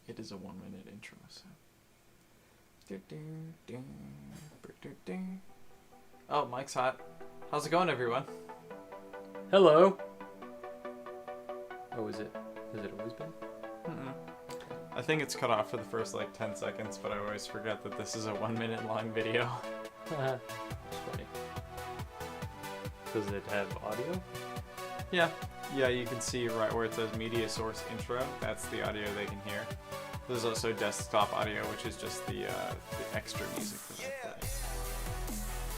it is a 1-minute intro, so. Oh, Mike's hot. How's it going, everyone? Hello. Oh, is it? Has it always been? I think it's cut off for the first, 10 seconds, but I always forget that this is a 1-minute long video. That's funny. Does it have audio? Yeah, you can see right where it says media source intro. That's the audio they can hear. There's also desktop audio, which is just the extra music that I play.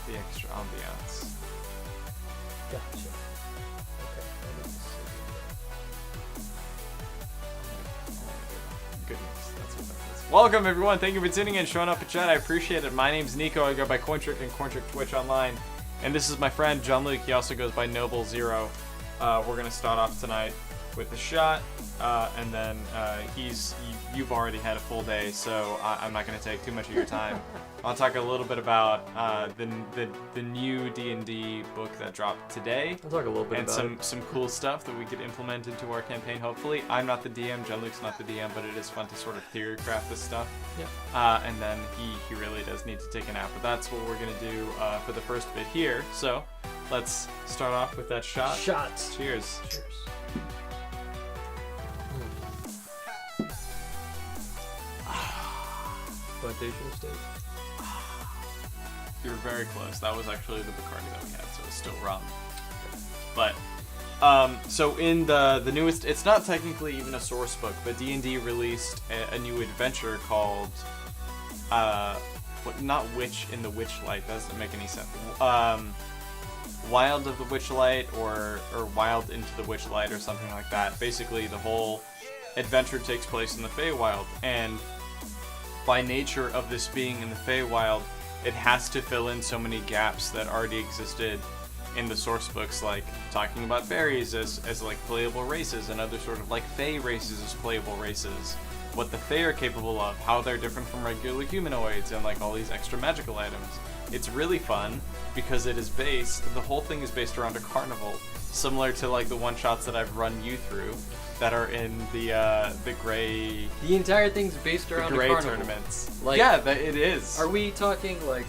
The extra ambiance. Gotcha. Okay. Goodness, that's what that is. Welcome, everyone. Thank you for tuning in, showing up in chat. I appreciate it. My name's Nico. I go by Cointrick and cointricktwitch online. And this is my friend, John Luke. He also goes by Noble0. We're going to start off tonight with a shot, and then you've already had a full day, so I'm not going to take too much of your time. I'll talk a little bit about the new D&D book that dropped today. I'll talk a little bit about some cool stuff that we could implement into our campaign, hopefully. I'm not the DM, John Luke's not the DM, but it is fun to sort of theory craft this stuff. Yeah. And then he really does need to take a nap, but that's what we're going to do for the first bit here. So let's start off with that shot. Shots. Cheers. Cheers. Plantation stage. You were very close. That was actually the Bacardi that we had, so it's still rum. But, so in the newest, it's not technically even a source book, but D&D released a new adventure called, not Witch in the Witchlight, that doesn't make any sense. Wild of the Witchlight, or Wild into the Witchlight, or something like that. Basically, the whole adventure takes place in the Feywild, and by nature of this being in the Feywild, it has to fill in so many gaps that already existed in the source books, like talking about fairies as like playable races, and other sort of like Fey races as playable races, what the Fey are capable of, how they're different from regular humanoids, and like all these extra magical items. It's really fun because it is the whole thing is based around a carnival, similar to like the one-shots that I've run you through that are in the gray. The entire thing's based around the gray a carnival. Tournaments. Like, yeah, it is. Are we talking like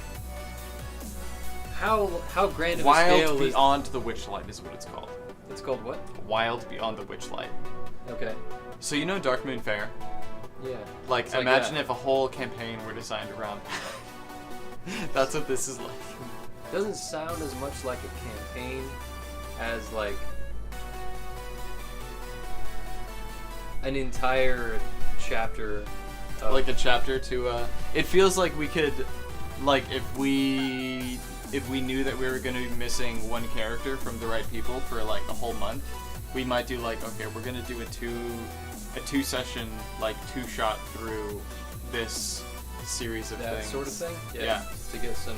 how grand of a Wild scale is? Beyond the Witchlight is what it's called. It's called what? Wild Beyond the Witchlight. Okay. So you know Dark Moon Fair? Yeah. Like, imagine if a whole campaign were designed around that's what this is like. Doesn't sound as much like a campaign as like an entire chapter of... Like a chapter to it feels like we could, like, if we knew that we were going to be missing one character from the right people for like a whole month, we might do like, okay, we're going to do a two session, like, 2-shot through this series of that things. Sort of thing. Yeah. To get some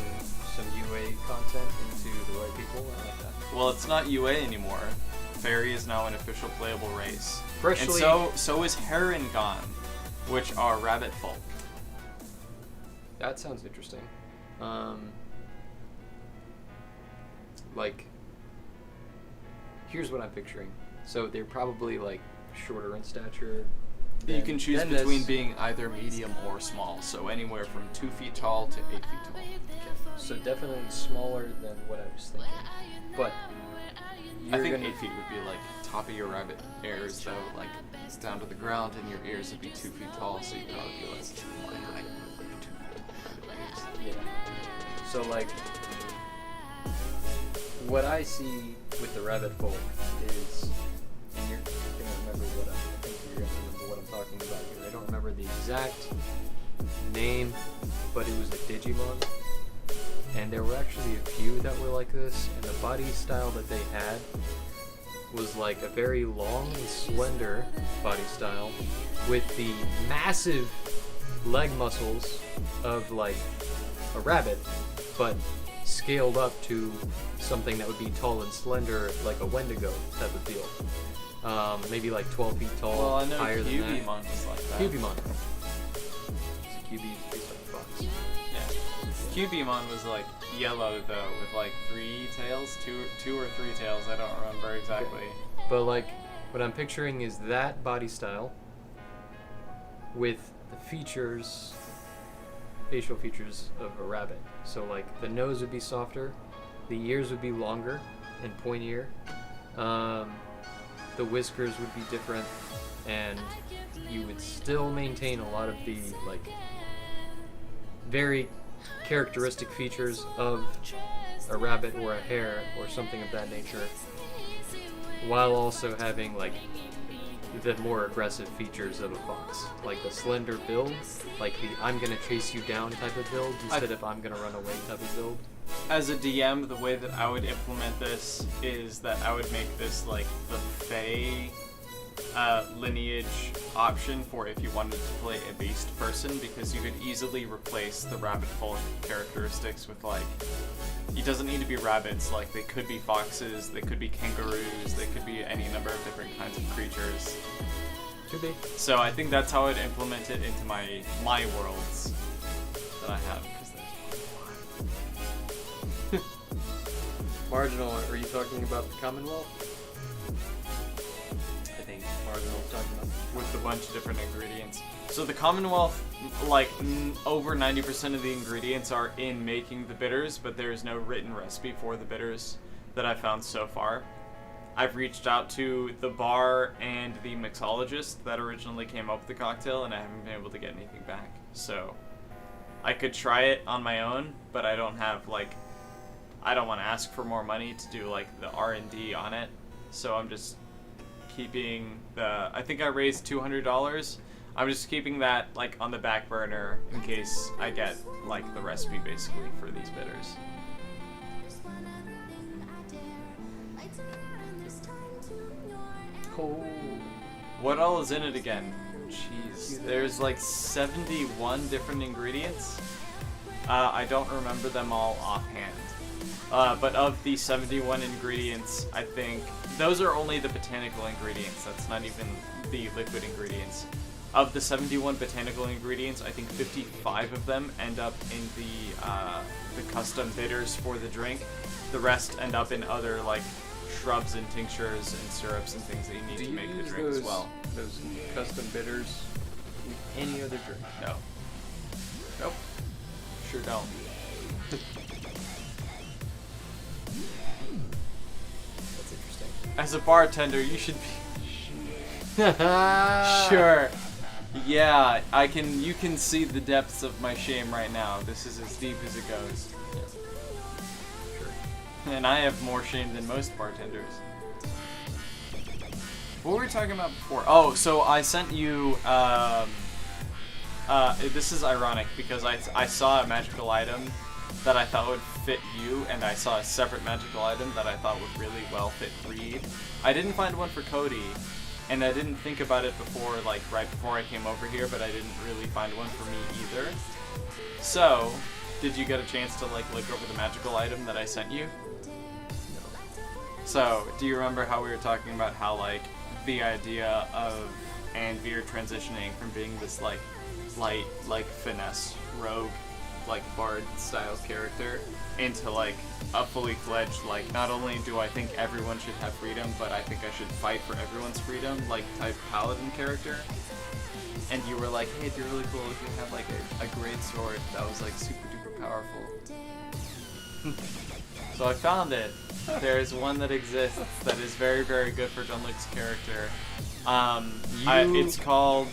UA content into the right people. I like that. Well, it's not UA anymore. Fairy is now an official playable race. Freshly... And so is Herongon, which are rabbit folk. That sounds interesting. Like, here's what I'm picturing. So they're probably like shorter in stature. You can choose between being either medium or small, so anywhere from 2 feet tall to 8 feet tall. Okay. So definitely smaller than what I was thinking. But I think 8 feet would be like top of your rabbit ears, though, like it's down to the ground, and your ears would be 2 feet tall, so you could probably be like 2 feet tall rabbit ears. Yeah. So like, what I see with the rabbit folk is, and you're gonna remember what I think you're gonna remember what I'm talking about here. I don't remember the exact name, but it was a Digimon. And there were actually a few that were like this, and the body style that they had was like a very long and slender body style with the massive leg muscles of like a rabbit, but scaled up to something that would be tall and slender, like a Wendigo type of deal. Maybe like 12 feet tall, well, I know higher than that. Cubimon was like that. Cubimon. So Cubi is based on fox. Yeah. Cubimon was like yellow though, with like 3 tails, two or 3 tails. I don't remember exactly. Okay. But like, what I'm picturing is that body style with the features, facial features of a rabbit. So like the nose would be softer, the ears would be longer and pointier, the whiskers would be different, and you would still maintain a lot of the like very characteristic features of a rabbit or a hare or something of that nature, while also having like the more aggressive features of a fox, like the slender build, like the I'm gonna chase you down type of build instead of I'm gonna run away type of build. As a DM, the way that I would implement this is that I would make this like the Fae lineage option for if you wanted to play a beast person, because you could easily replace the rabbit folk characteristics with like, it doesn't need to be rabbits, like they could be foxes, they could be kangaroos, they could be any number of different kinds of creatures. Could be. So I think that's how I'd implement it into my worlds that I have. Marginal, are you talking about the Commonwealth? I think Marginal's talking about With a bunch of different ingredients. So the Commonwealth, like over 90% of the ingredients are in making the bitters, but there is no written recipe for the bitters that I've found so far. I've reached out to the bar and the mixologist that originally came up with the cocktail, and I haven't been able to get anything back. So I could try it on my own, but I don't have like, I don't want to ask for more money to do like the R&D on it. So I'm just keeping the, I think I raised $200. I'm just keeping that like on the back burner in case I get like the recipe basically for these bitters. coal. What all is in it again? Jeez, there's like 71 different ingredients. I don't remember them all offhand. But of the 71 ingredients, I think those are only the botanical ingredients. That's not even the liquid ingredients. Of the 71 botanical ingredients, I think 55 of them end up in the custom bitters for the drink. The rest end up in other like shrubs and tinctures and syrups and things that you need to make the drink as well. Those custom bitters in any other drink? No. Nope. Sure don't. That's interesting. As a bartender, you should be sure. Yeah, you can see the depths of my shame right now. This is as deep as it goes. Yeah. Sure. And I have more shame than most bartenders. What were we talking about before? Oh, so I sent you, this is ironic because I saw a magical item that I thought would fit you, and I saw a separate magical item that I thought would really well fit Reed. I didn't find one for Cody, and I didn't think about it before, like right before I came over here, but I didn't really find one for me either. So, did you get a chance to like look over the magical item that I sent you? No. So, do you remember how we were talking about how like the idea of Anvir transitioning from being this like light, like finesse rogue, like bard style character into like a fully fledged, like not only do I think everyone should have freedom, but I think I should fight for everyone's freedom, like type paladin character. And you were like, hey, it'd be really cool if you had like a great sword that was like super duper powerful. So I found it. There's one that exists that is very, very good for John Luke's character. It's called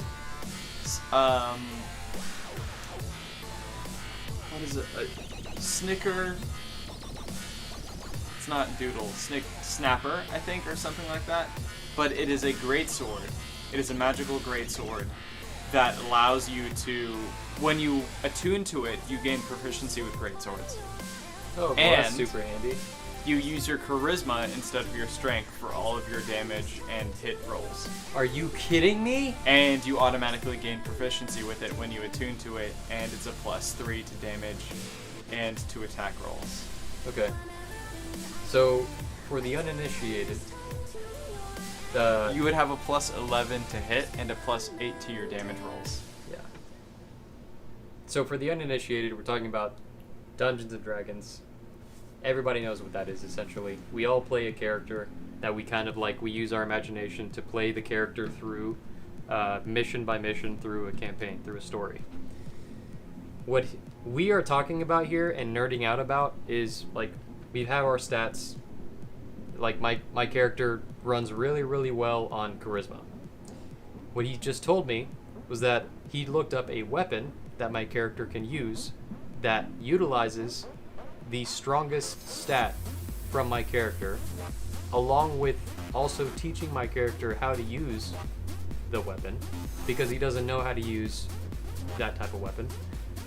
what is it? Snicker. It's not Doodle. Snapper, I think, or something like that. But it is a great sword. It is a magical great sword that allows you to, when you attune to it, you gain proficiency with great swords. Oh, well, and that's super handy. You use your charisma instead of your strength for all of your damage and hit rolls. Are you kidding me? And you automatically gain proficiency with it when you attune to it, and it's a +3 to damage and to attack rolls. Okay. So, for the uninitiated, You would have a +11 to hit and a +8 to your damage rolls. yeah. So for the uninitiated, we're talking about Dungeons and Dragons. Everybody knows what that is, essentially. We all play a character that we kind of like, we use our imagination to play the character through mission by mission through a campaign, through a story. What we are talking about here and nerding out about is, like, we have our stats. Like, my character runs really, really well on charisma. What he just told me was that he looked up a weapon that my character can use that utilizes the strongest stat from my character, along with also teaching my character how to use the weapon, because he doesn't know how to use that type of weapon.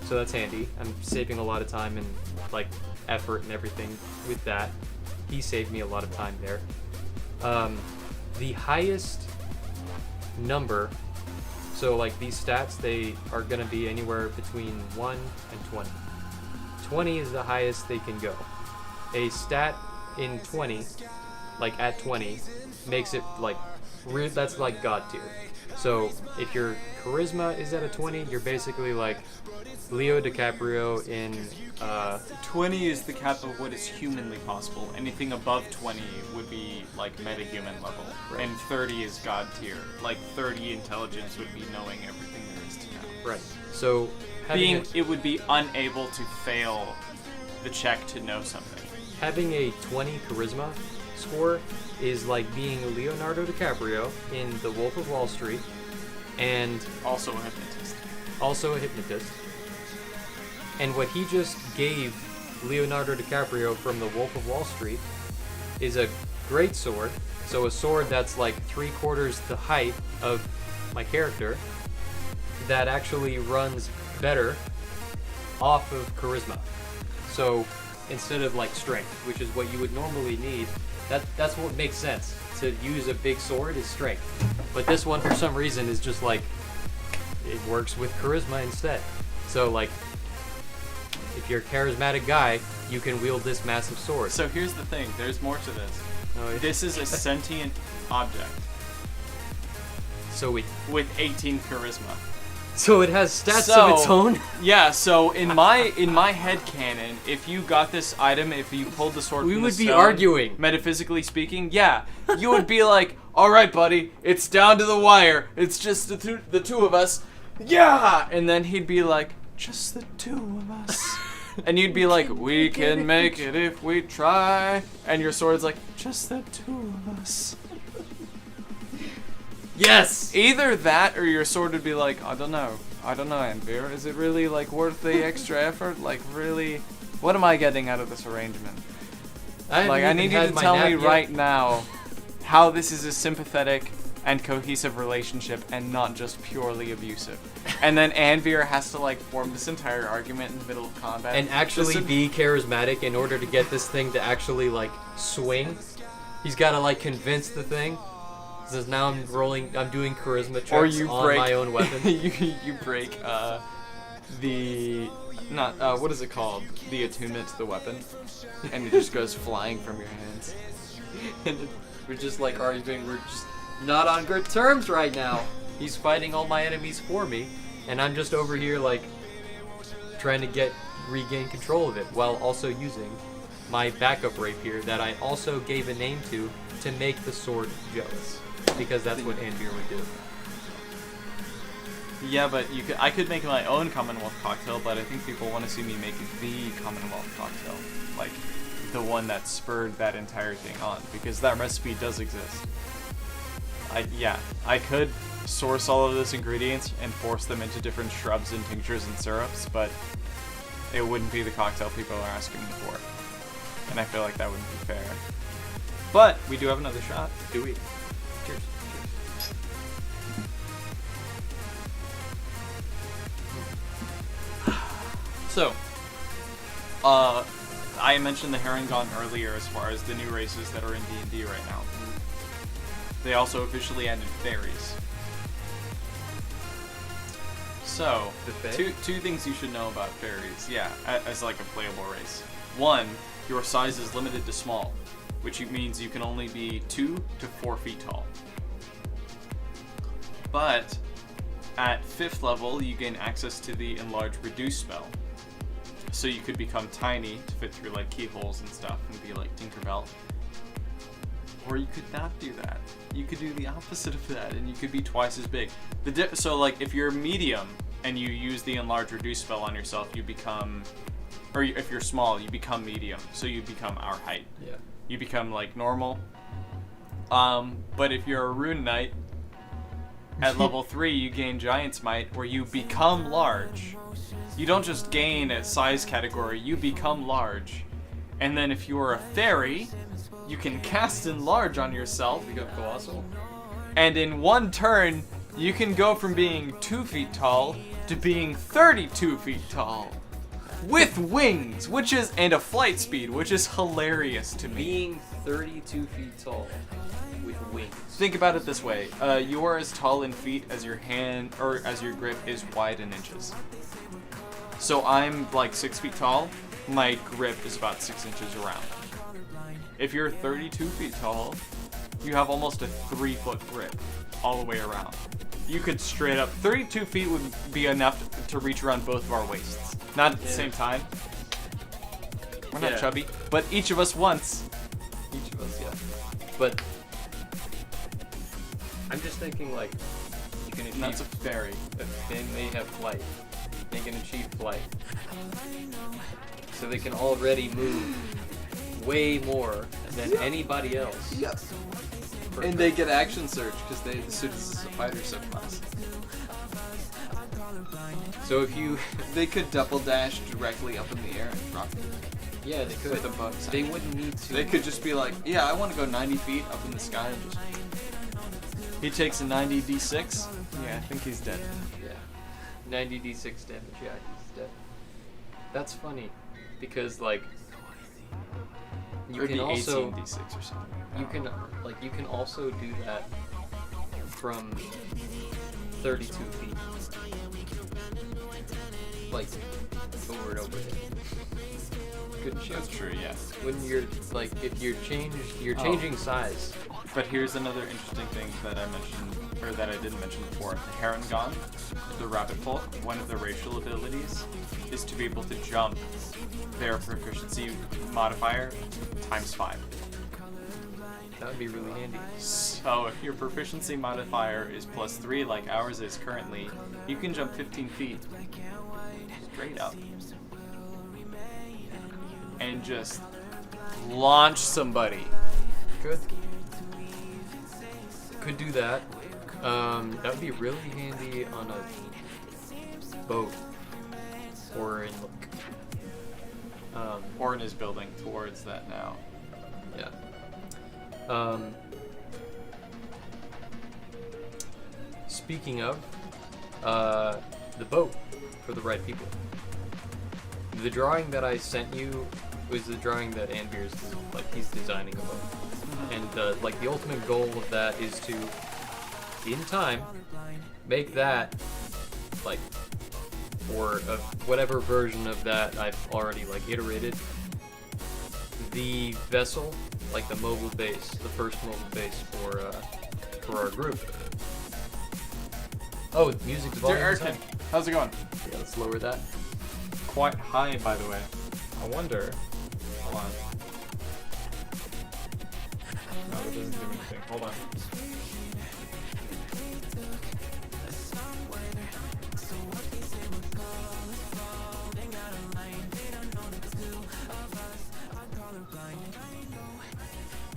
So that's handy. I'm saving a lot of time and, like, effort and everything with that. He saved me a lot of time there. The highest number, so like these stats, they are going to be anywhere between 1 and 20. 20 is the highest they can go. A stat in 20, like at 20, makes it like, that's like God tier. So if your charisma is at a 20, you're basically like Leo DiCaprio in 20 is the cap of what is humanly possible. Anything above 20 would be like metahuman level. Right. And 30 is God tier. Like 30 intelligence would be knowing everything there is to know. right. So It would be unable to fail the check to know something. having a 20 charisma score is like being Leonardo DiCaprio in The Wolf of Wall Street, and Also a hypnotist. also a hypnotist. And what he just gave Leonardo DiCaprio from The Wolf of Wall Street is a great sword. So a sword that's like 3/4 the height of my character, that actually runs better off of charisma. So instead of like strength, which is what you would normally need, that's what makes sense. To use a big sword is strength. But this one, for some reason, is just like, it works with charisma instead. So like, if you're a charismatic guy, you can wield this massive sword. So here's the thing, there's more to this. Oh, yeah. This is a sentient object So with 18 charisma. so it has stats So- of its own. Yeah, so in my head canon, if you got this item, if you pulled the sword We from would the be stone, arguing. metaphysically speaking, yeah, you would be like, all right, buddy, it's down to the wire. It's just the two of us. Yeah! And then he'd be like, just the two of us. And you'd be like, we can make it if we try. And your sword's like, just the two of us. Yes. Either that or your sword would be like, I don't know, Anvir. Is it really like worth the extra effort? Like, really, what am I getting out of this arrangement? I need you to tell me right now how this is a sympathetic and cohesive relationship and not just purely abusive. And then Anvir has to like form this entire argument in the middle of combat And actually be charismatic in order to get this thing to actually like swing. He's got to like convince the thing. Says now I'm doing charisma checks or you on break my own weapon. you break what is it called? The attunement to the weapon, and it just goes flying from your hands. And we're just like arguing. We're just not on good terms right now. He's fighting all my enemies for me, and I'm just over here like trying to regain control of it while also using my backup rapier that I also gave a name to make the sword jealous, because that's what Anvir would do. Yeah, but I could make my own Commonwealth cocktail, but I think people want to see me make the Commonwealth cocktail, like the one that spurred that entire thing on, because that recipe does exist. I could source all of those ingredients and force them into different shrubs and tinctures and syrups, but it wouldn't be the cocktail people are asking me for, and I feel like that wouldn't be fair. But we do have another shot. Do we? Cheers. So, I mentioned the Herringon earlier as far as the new races that are in D&D right now. They also officially added Fairies. So, The Fae? two things you should know about Fairies, yeah, as like a playable race. One, your size is limited to small, which means you can only be 2 to 4 feet tall. But at 5th level, you gain access to the Enlarge Reduce spell. So you could become tiny to fit through like keyholes and stuff and be like Tinkerbell. Or you could not do that. You could do the opposite of that, and you could be twice as big. So, like, if you're medium and you use the enlarge reduce spell on yourself, you become, or if you're small, you become medium. So you become our height. Yeah. You become like normal. But if you're a rune knight, at level 3, you gain Giant's Might, where you become large. You don't just gain a size category, you become large. And then if you're a fairy, you can cast enlarge on yourself. We go colossal. And in one turn, you can go from being 2 feet tall to being 32 feet tall. With wings, and a flight speed, which is hilarious to me. Being 32 feet tall with wings. Think about it this way. You are as tall in feet as your hand, or as your grip is wide in inches. So I'm like 6 feet tall. My grip is about 6 inches around. If you're 32 feet tall, you have almost a 3-foot grip all the way around. You could straight up, 32 feet would be enough to reach around both of our waists. Not at the same time. We're not chubby, but each of us once. Each of us, yeah. But I'm just thinking, like, you can achieve. That's a fairy. They have flight. They can achieve flight. So they can already move way more than anybody else. Yes. And they get action surge because the suit is a fighter subclass. So if you, they could double dash directly up in the air and drop it. Yeah, they could. With a bug. They wouldn't need to. They could just be like, yeah, I want to go 90 feet up in the sky and just. He takes a 90 d6. Yeah, I think he's dead. Yeah, 90 d6 damage. Yeah, he's dead. That's funny, because like you can also 18 d6 or something. You can also do that from 32 feet, like over and over again. Couldn't you? That's true. Yeah. When you're like, if you're changing size. But here's another interesting thing that I mentioned, or that I didn't mention before. The Heron the rabbit folk, one of their racial abilities is to be able to jump their proficiency modifier times 5. That would be really handy. So if your proficiency modifier is +3 like ours is currently, you can jump 15 feet straight up and just launch somebody. Good. Could do that. That would be really handy on a boat or in Orin is building towards that now. Yeah. Speaking of, the boat for the right people. The drawing that I sent you was the drawing that Anvir's, like, he's designing a boat. And, like, the ultimate goal of that is to, in time, make that, like, or whatever version of that I've already, like, iterated, the vessel, like the mobile base, the first mobile base for our group. Oh, music's volume. Dear how's it going? Yeah, let's lower that. Quite high, by the way. I wonder. Hold on. No, that doesn't do anything. Hold on.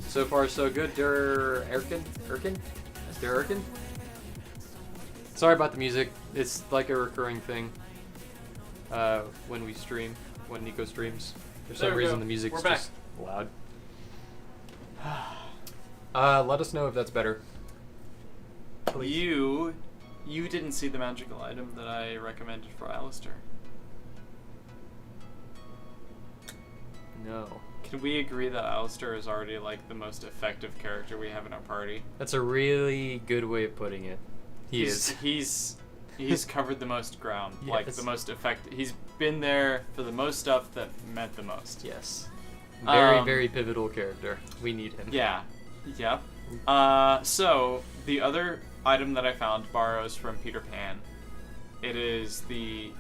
So far, so good. Der Erkin? Sorry about the music. It's like a recurring thing when we stream, when Nico streams. For some reason, the music's just loud. Let us know if that's better. Please. You didn't see the magical item that I recommended for Alistair. No. Can we agree that Alistair is already like the most effective character we have in our party? That's a really good way of putting it. He's covered the most ground. Yes. Like the most effective. He's been there for the most stuff that meant the most. Yes. Very, very pivotal character. We need him. Yeah. Yep. So the other item that I found borrows from Peter Pan. It is the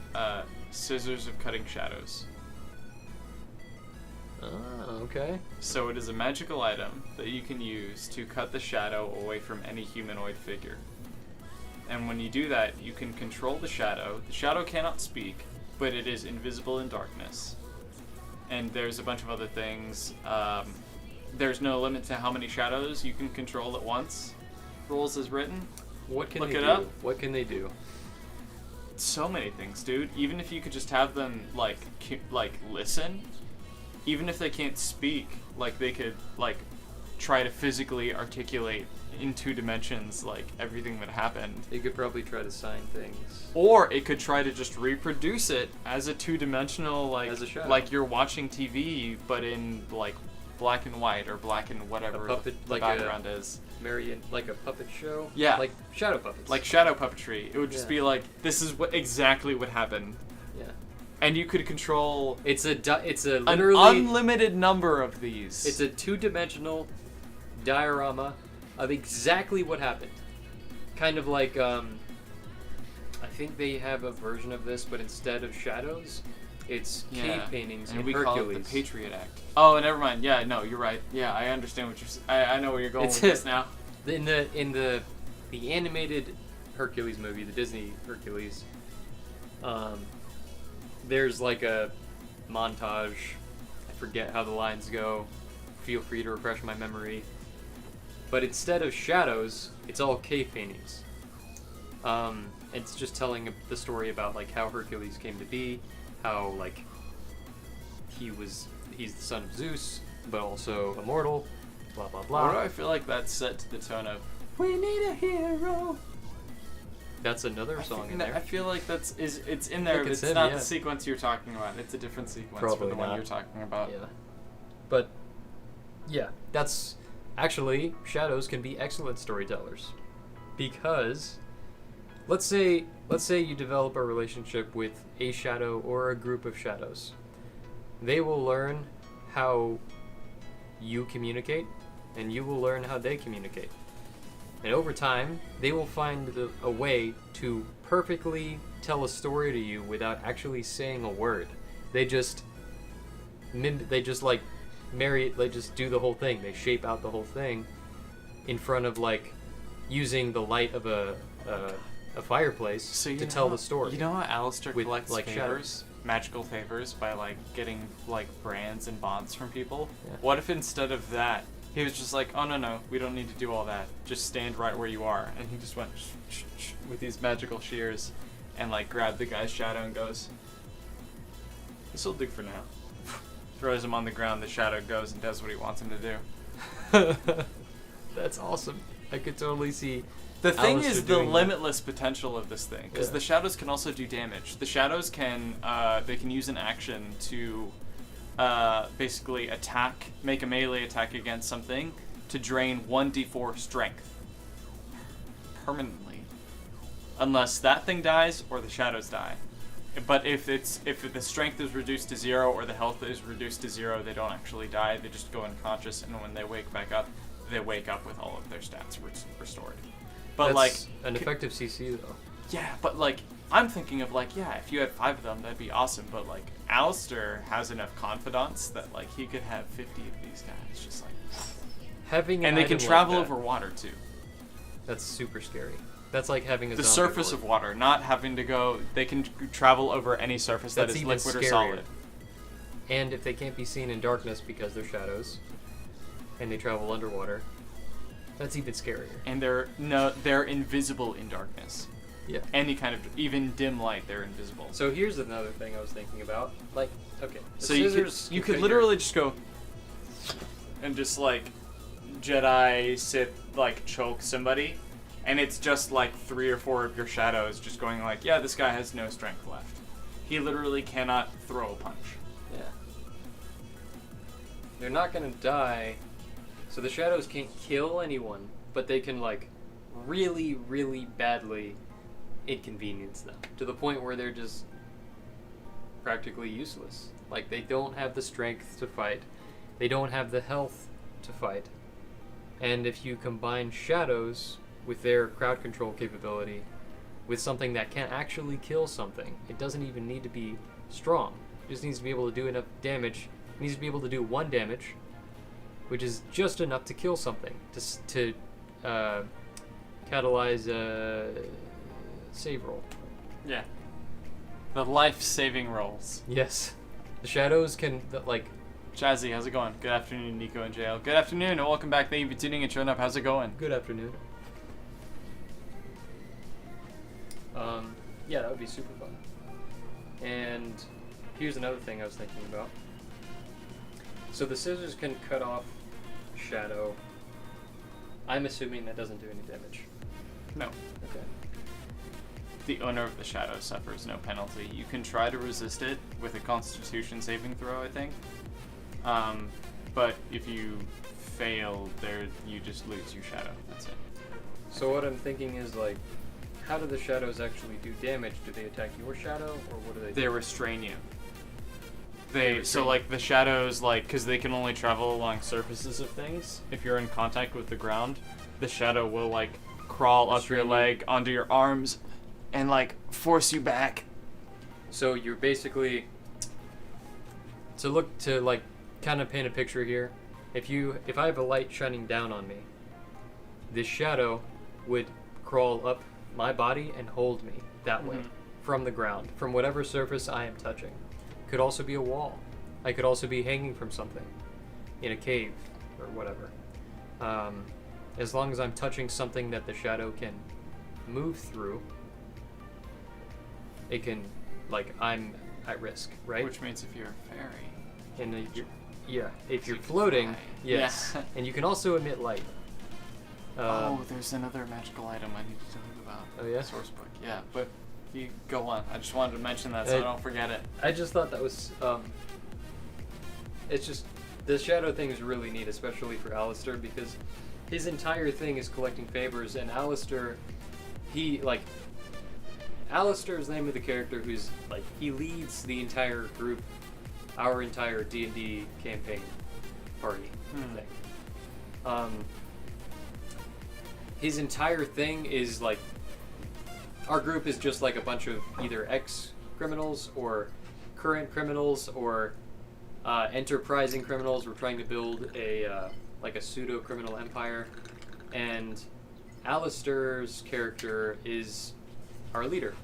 scissors of cutting shadows. Oh, okay. So it is a magical item that you can use to cut the shadow away from any humanoid figure. And when you do that, you can control the shadow. The shadow cannot speak, but it is invisible in darkness. And there's a bunch of other things. There's no limit to how many shadows you can control at once. Rules as written. What can Look they it do? up. What can they do? So many things, dude. Even if you could just have them like listen, even if they can't speak, like they could like try to physically articulate in 2 dimensions like everything that happened. They could probably try to sign things. Or it could try to just reproduce it as a 2-dimensional, like As a shadow. like you're watching TV, but in like black and white or black and whatever A puppet, the like background is. Like a puppet show? Yeah. Like shadow puppets. Like shadow puppetry. It would just Yeah. be like, this is exactly what happened. Yeah. And you could control It's a an literally unlimited number of these. it's a 2-dimensional diorama of exactly what happened. Kind of like I think they have a version of this, but instead of shadows, it's cave paintings and in we Hercules. call it the Patriot Act. Oh, never mind. Yeah, no, you're right. Yeah, I understand what you're. I know where you're going with this now. In the animated Hercules movie, the Disney Hercules, there's like a montage. I forget how the lines go. Feel free to refresh my memory. But instead of shadows, it's all cave paintings. It's just telling the story about like how Hercules came to be, how like he's the son of Zeus, but also immortal. Blah blah blah. Why do I feel like that's set to the tone of "We need a hero"? That's another song in I there. feel like it's in there, think but it's it's in, not yeah. the sequence you're talking about. It's a different sequence for Probably the one not. you're talking about. Yeah. But yeah, that's actually shadows can be excellent storytellers. Because let's say you develop a relationship with a shadow or a group of shadows. They will learn how you communicate and you will learn how they communicate. And over time, they will find a way to perfectly tell a story to you without actually saying a word. They just like marry it. They just do the whole thing. They shape out the whole thing in front of like using the light of a fireplace to tell the story. You know how Alistair With, collects like, favors, magical favors, by like getting like brands and bonds from people? Yeah. What if instead of that, he was just like, oh no, we don't need to do all that. Just stand right where you are. And he just went with these magical shears and like grabbed the guy's shadow and goes, this'll do for now. Throws him on the ground, the shadow goes and does what he wants him to do. That's awesome. I could totally see. The thing Alistair is the doing that. limitless potential of this thing, because Yeah. the shadows can also do damage. The shadows can they can use an action to basically make a melee attack against something to drain 1d4 strength permanently, unless that thing dies or the shadows die. But if the strength is reduced to 0 or the health is reduced to 0, they don't actually die. They just go unconscious, and when they wake back up, they wake up with all of their stats restored. But That's like an effective CC though. yeah, but like I'm thinking of like if you had 5 of them, that'd be awesome. But like Alistair has enough confidence that like he could have 50 of these guys, just like, Having and they can item travel like that, over water too. That's super scary. That's like having a The zombie surface horde. of water, not having to go. They can travel over any surface that That's is even liquid or scarier. solid. And if they can't be seen in darkness because they're shadows, and they travel underwater, that's even scarier. And they're invisible in darkness. Yeah. Any kind of even dim light, they're invisible. So here's another thing I was thinking about. Like, okay, the So scissors you could figure- literally just go and just like Jedi Sith like choke somebody, and it's just like 3 or 4 of your shadows just going like, yeah, this guy has no strength left. He literally cannot throw a punch. Yeah. They're not gonna die, so the shadows can't kill anyone, but they can like really, really badly inconvenience them to the point where they're just practically useless. Like they don't have the strength to fight, they don't have the health to fight, and if you combine shadows with their crowd control capability with something that can actually kill something, it doesn't even need to be strong. It just needs to be able to do enough damage, needs to be able to do 1 damage, which is just enough to kill something, to catalyze a save roll. Yeah. The life-saving rolls. Yes. The shadows can, like... Jazzy, how's it going? Good afternoon, Nico and JL. Good afternoon, and welcome back. Thank you for tuning and showing up. How's it going? Good afternoon. Yeah, that would be super fun. And here's another thing I was thinking about. So the scissors can cut off shadow. I'm assuming that doesn't do any damage. No. Okay. The owner of the shadow suffers no penalty. You can try to resist it with a Constitution saving throw, I think. But if you fail, you just lose your shadow. That's it. So what I'm thinking is, like, how do the shadows actually do damage? Do they attack your shadow, or what do they do? They restrain you. restrain Like the shadows, like, because they can only travel along surfaces of things. If you're in contact with the ground, the shadow will like crawl up your leg onto your arms, and like force you back. So you're basically to like kind of paint a picture here. If I have a light shining down on me, this shadow would crawl up my body and hold me that way from the ground, from whatever surface I am touching. Could also be a wall. I could also be hanging from something in a cave or whatever. As long as I'm touching something that the shadow can move through, it can, like, I'm at risk, right? Which means if you're a fairy, And if you're floating, fly. yes, Yeah. and you can also emit light. There's another magical item I need to tell you about. Oh, yeah? Source book. Yeah, but you go on. I just wanted to mention that so I don't forget it. I just thought that was, it's just, the shadow thing is really neat, especially for Alistair, because his entire thing is collecting favors, and Alistair, Alistair's the name of the character who's, like, he leads the entire group, our entire D&D campaign party thing. His entire thing is, like, our group is just like a bunch of either ex-criminals or current criminals or enterprising criminals. We're trying to build a pseudo-criminal empire, and Alistair's character is our leader.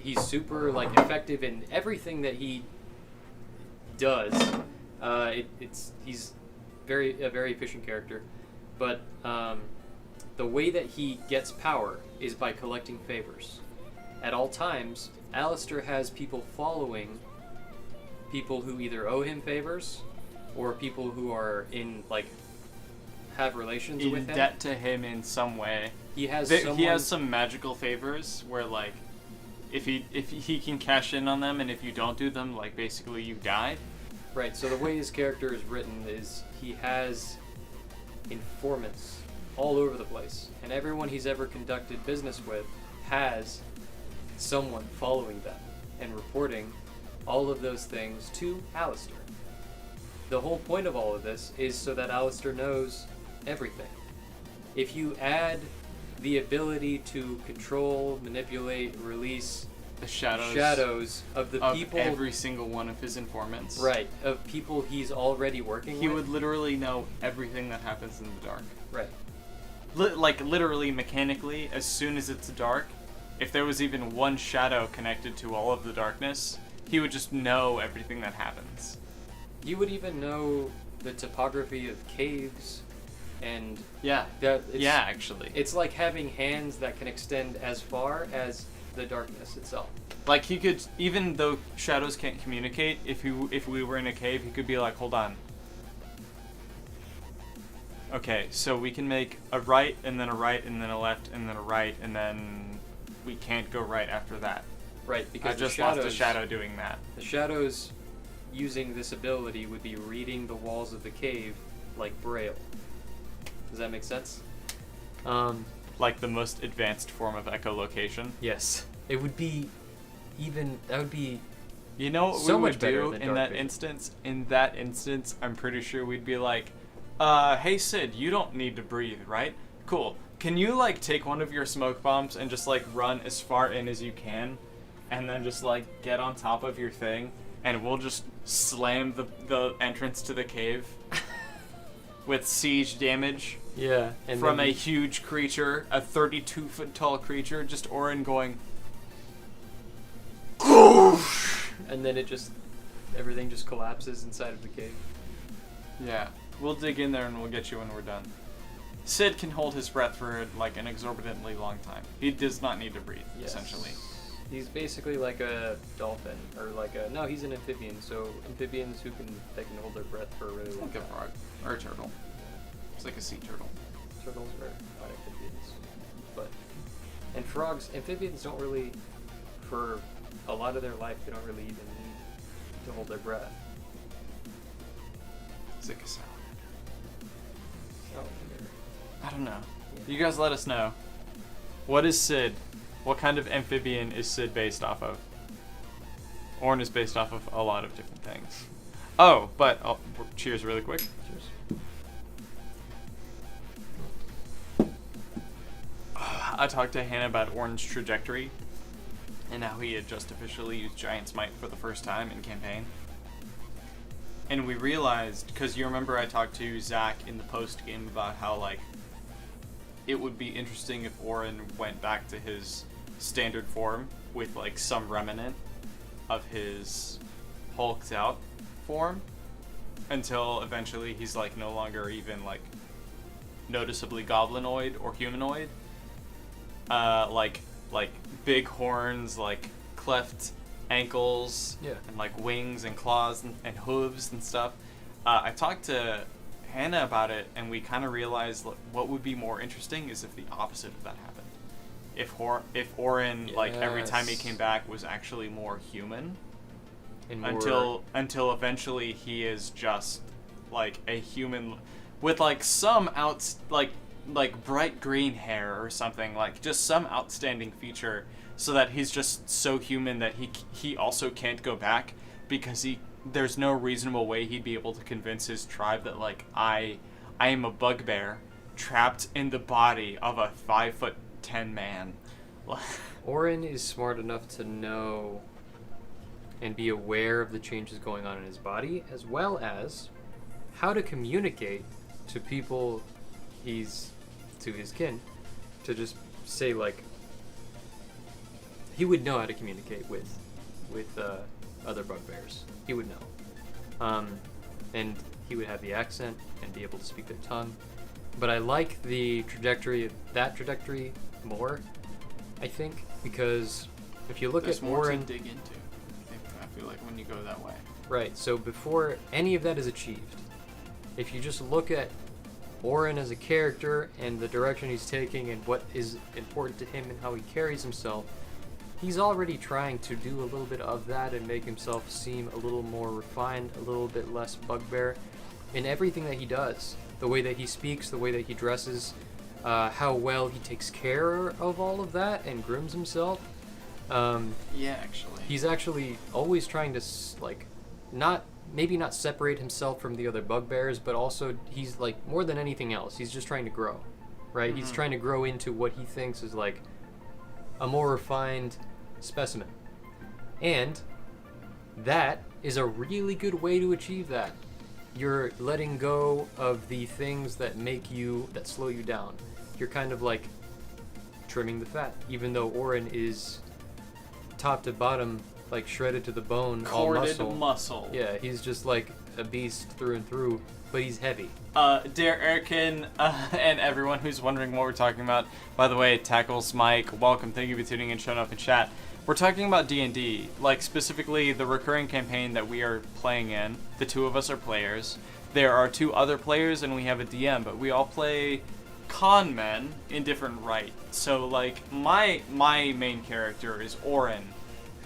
He's super, like, effective in everything that he does. He's a very efficient character, but the way that he gets power is by collecting favors. At all times, Alistair has people following people who either owe him favors or people who are have relations with him. In debt to him in some way. He has some magical favors where, like, if he can cash in on them, and if you don't do them, like, basically you die. Right, so the way his character is written is he has informants all over the place, and everyone he's ever conducted business with has someone following them and reporting all of those things to Alistair. The whole point of all of this is so that Alistair knows everything. If you add the ability to control, manipulate, release The shadows of the people, every single one of his informants. right, of people he's already working with. He would literally know everything that happens in the dark. Right. Literally, mechanically, as soon as it's dark, if there was even one shadow connected to all of the darkness, he would just know everything that happens. He would even know the topography of caves, and actually. It's like having hands that can extend as far as the darkness itself. Like, he could, even though shadows can't communicate, if we were in a cave, he could be like, hold on. Okay, so we can make a right, and then a right, and then a left, and then a right, and then we can't go right after that. Right, because I just lost a shadow doing that. The shadows using this ability would be reading the walls of the cave like Braille. Does that make sense? Like the most advanced form of echolocation. Yes. It would be that would be You know what so we much would better do than in dark that vision. instance? In that instance, I'm pretty sure we'd be like, hey Sid, you don't need to breathe, right? Cool. Can you, like, take one of your smoke bombs and just, like, run as far in as you can, and then just, like, get on top of your thing, and we'll just slam the entrance to the cave with siege damage. Yeah, and from a huge creature, a 32-foot tall creature, just Orin going, and then everything just collapses inside of the cave. Yeah, we'll dig in there and we'll get you when we're done. Sid can hold his breath for like an exorbitantly long time. He does not need to breathe, essentially. He's basically like a dolphin, or he's an amphibian. So amphibians they can hold their breath for a really long time. Like a frog or a turtle. It's like a sea turtle. Turtles are not amphibians, and amphibians don't really, for a lot of their life, they don't really even need to hold their breath. It's like a salamander. Salamander. I don't know. Yeah. You guys let us know. What is Sid? What kind of amphibian is Sid based off of? Orin is based off of a lot of different things. Oh, but cheers really quick. Cheers. I talked to Hannah about Orin's trajectory and how he had just officially used Giant Smite for the first time in campaign. And we realized, because you remember I talked to Zach in the post game about how like it would be interesting if Orin went back to his standard form with like some remnant of his hulked out form until eventually he's like no longer even like noticeably goblinoid or humanoid. Like big horns, like cleft ankles, and like wings and claws and hooves and stuff. I talked to Hannah about it, and we kind of realized what would be more interesting is if the opposite of that happened. If Orin like every time he came back was actually more human, and more... until eventually he is just like a human with like some like bright green hair or something, like just some outstanding feature, so that he's just so human that he also can't go back because there's no reasonable way he'd be able to convince his tribe that like I am a bugbear trapped in the body of a 5'10" man. Orin is smart enough to know and be aware of the changes going on in his body, as well as how to communicate to people to his kin, to just say like he would know how to communicate with other bugbears. He would know, and he would have the accent and be able to speak their tongue. But I like that trajectory more, I think, because if you look There's at more Orin, to dig into. I feel like when you go that way. Right. So before any of that is achieved, if you just look at Orin as a character and the direction he's taking and what is important to him and how he carries himself, he's already trying to do a little bit of that and make himself seem a little more refined, a little bit less bugbear in everything that he does. The way that he speaks, the way that he dresses, how well he takes care of all of that and grooms himself. He's actually always trying to maybe not separate himself from the other bugbears, but also he's like more than anything else, he's just trying to grow, right? Mm-hmm. He's trying to grow into what he thinks is like a more refined specimen, and that is a really good way to achieve that. You're letting go of the things that slow you down. You're kind of like trimming the fat, even though Orin is top to bottom, like shredded to the bone, corded all muscle. Yeah, he's just like a beast through and through, but he's heavy. Dear Erican, and everyone who's wondering what we're talking about, by the way, Tackles Mike, welcome, thank you for tuning in, showing up in chat. We're talking about D&D, like specifically the recurring campaign that we are playing in. The two of us are players. There are two other players and we have a DM, but we all play con men in different right. So like my main character is Orin,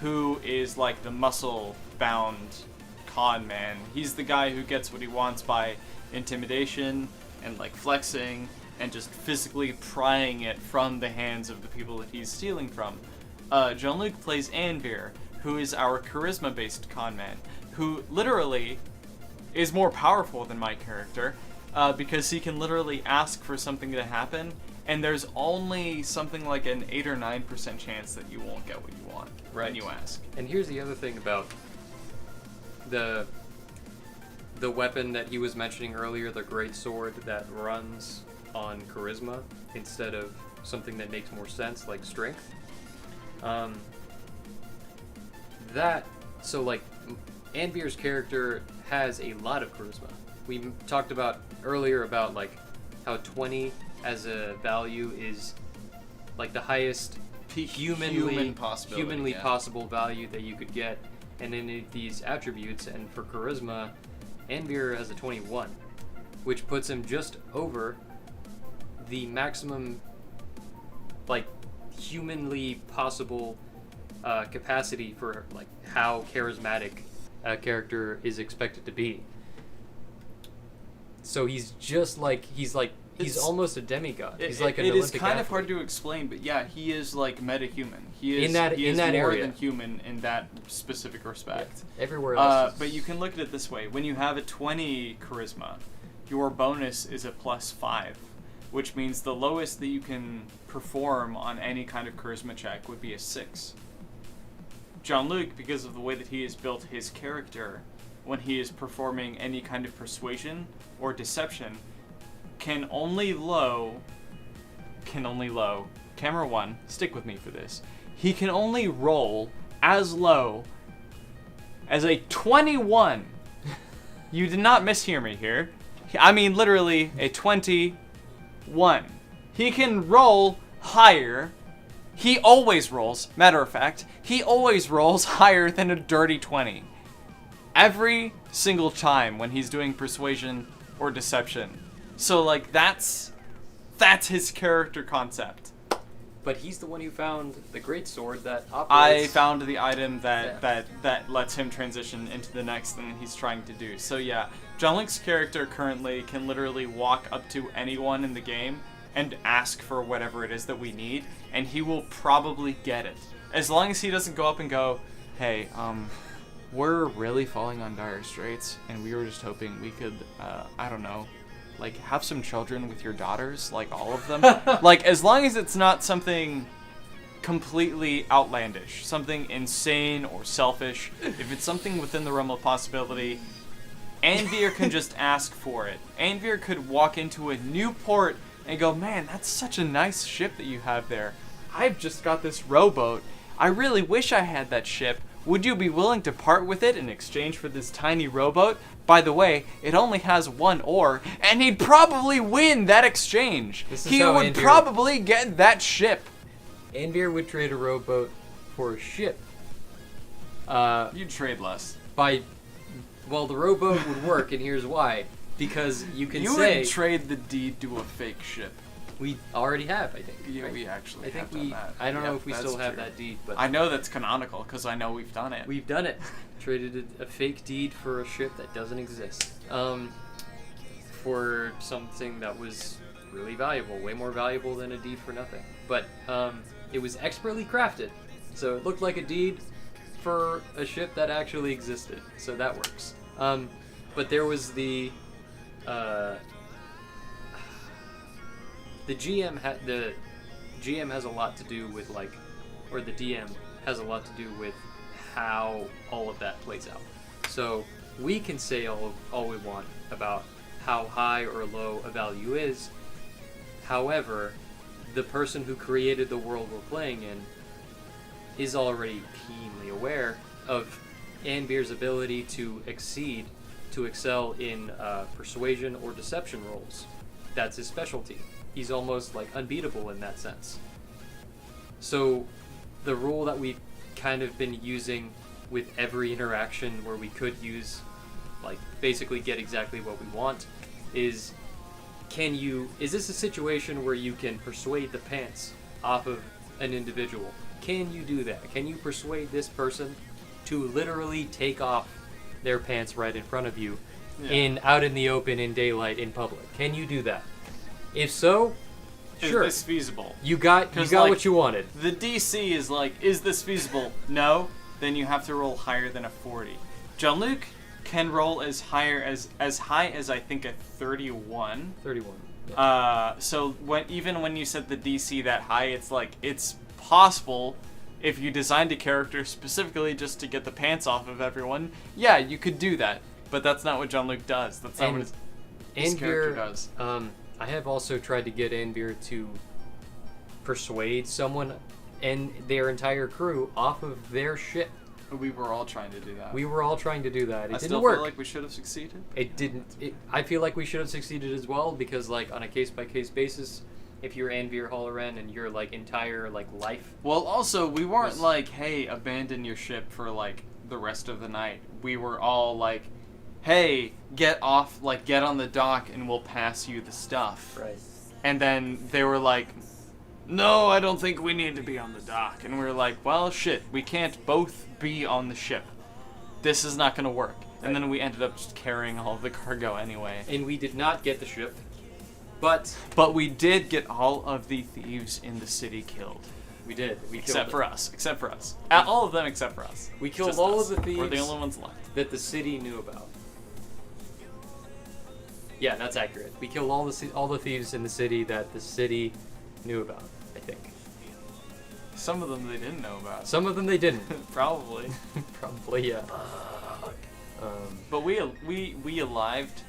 who is like the muscle-bound con man. He's the guy who gets what he wants by intimidation and like flexing and just physically prying it from the hands of the people that he's stealing from. Jean-Luc plays Anvir, who is our charisma-based con man, who literally is more powerful than my character, because he can literally ask for something to happen, and there's only something like an 8 or 9% chance that you won't get what you want when you ask. And here's the other thing about the weapon that he was mentioning earlier, the great sword that runs on charisma instead of something that makes more sense like strength. So like Anvir's character has a lot of charisma. We talked about earlier about like how 20 as a value is like the highest humanly possible value that you could get in any of these attributes, and for charisma, Anvir has a 21, which puts him just over the maximum like humanly possible capacity for like how charismatic a character is expected to be. So he's almost a demigod. He's like an Olympic It is kind of hard athlete. to explain, but yeah, he is like metahuman. He is In that more area. than human in that specific respect. Yeah. Everywhere else. But you can look at it this way: when you have a 20 charisma, your bonus is a +5, which means the lowest that you can perform on any kind of charisma check would be a 6. Jean-Luc, because of the way that he has built his character, when he is performing any kind of persuasion or deception, can only low, camera 1, stick with me for this, he can only roll as low as a 21. You did not mishear me here. I mean literally a 21. He can roll higher. He always rolls, matter of fact, he always rolls higher than a dirty 20. Every single time when he's doing persuasion or deception. So like that's his character concept. But he's the one who found the great sword that I operates. found the item that lets him transition into the next thing he's trying to do. So yeah, Jean-Luc's character currently can literally walk up to anyone in the game and ask for whatever it is that we need, and he will probably get it. As long as he doesn't go up and go, hey, we're really falling on dire straits, and we were just hoping we could, I don't know, like, have some children with your daughters, like, all of them. Like, as long as it's not something completely outlandish, something insane or selfish, if it's something within the realm of possibility, Anvir can just ask for it. Anvir could walk into a new port and go, man, that's such a nice ship that you have there. I've just got this rowboat. I really wish I had that ship. Would you be willing to part with it in exchange for this tiny rowboat? By the way, it only has one oar, and he'd probably win that exchange. He would probably get that ship. Anvir would trade a rowboat for a ship. You'd trade less. Well, the rowboat would work, and here's why. Because you would trade the deed to a fake ship. We already have, I think. Yeah, right? we actually I think have done that. I don't know if we that's still have true. that deed, but I know that's canonical because I know we've done it. we've done it. Traded a fake deed for a ship that doesn't exist. For something that was really valuable, way more valuable than a deed for nothing. But it was expertly crafted, so it looked like a deed for a ship that actually existed. So that works. But there was the GM has a lot to do with or the DM has a lot to do with how all of that plays out. So we can say all we want about how high or low a value is. However, the person who created the world we're playing in is already keenly aware of Anvir's ability to excel in persuasion or deception roles. That's his specialty. He's almost like unbeatable in that sense. So the rule that we've kind of been using with every interaction where we could use, basically get exactly what we want, is this a situation where you can persuade the pants off of an individual? Can you do that? Can you persuade this person to literally take off their pants right in front of you, out in the open, in daylight, in public? Can you do that? If so, sure. Is this feasible? You got what you wanted. The DC is this feasible? No. Then you have to roll higher than a 40. Jean-Luc can roll as high as I think a 31. 31. Yeah. So when you said the DC that high, it's possible if you designed a character specifically just to get the pants off of everyone, yeah, you could do that. But that's not what Jean-Luc does. That's not what his character does. I have also tried to get Anvir to persuade someone and their entire crew off of their ship. We were all trying to do that. It didn't still work. feel like we should have succeeded. It didn't. I feel like we should have succeeded as well, because like on a case-by-case basis, if you're Anvir Halloran and your like entire like life. Well, also we weren't like, hey, abandon your ship for like the rest of the night. We were all like, hey, get off, like get on the dock and we'll pass you the stuff. Right. And then they were like, no, I don't think we need to be on the dock. And we were like, well, shit, we can't both be on the ship. This is not going to work. Right. And then we ended up just carrying all of the cargo anyway. And we did not get the ship, but we did get all of the thieves in the city killed. We did. Except for us. All of them except for us. We killed all of the thieves. We're the only ones left. That the city knew about. Yeah, that's accurate. We killed all the thieves in the city that the city knew about, I think. Some of them they didn't know about. Some of them they didn't. Probably. Probably, yeah. But we alived.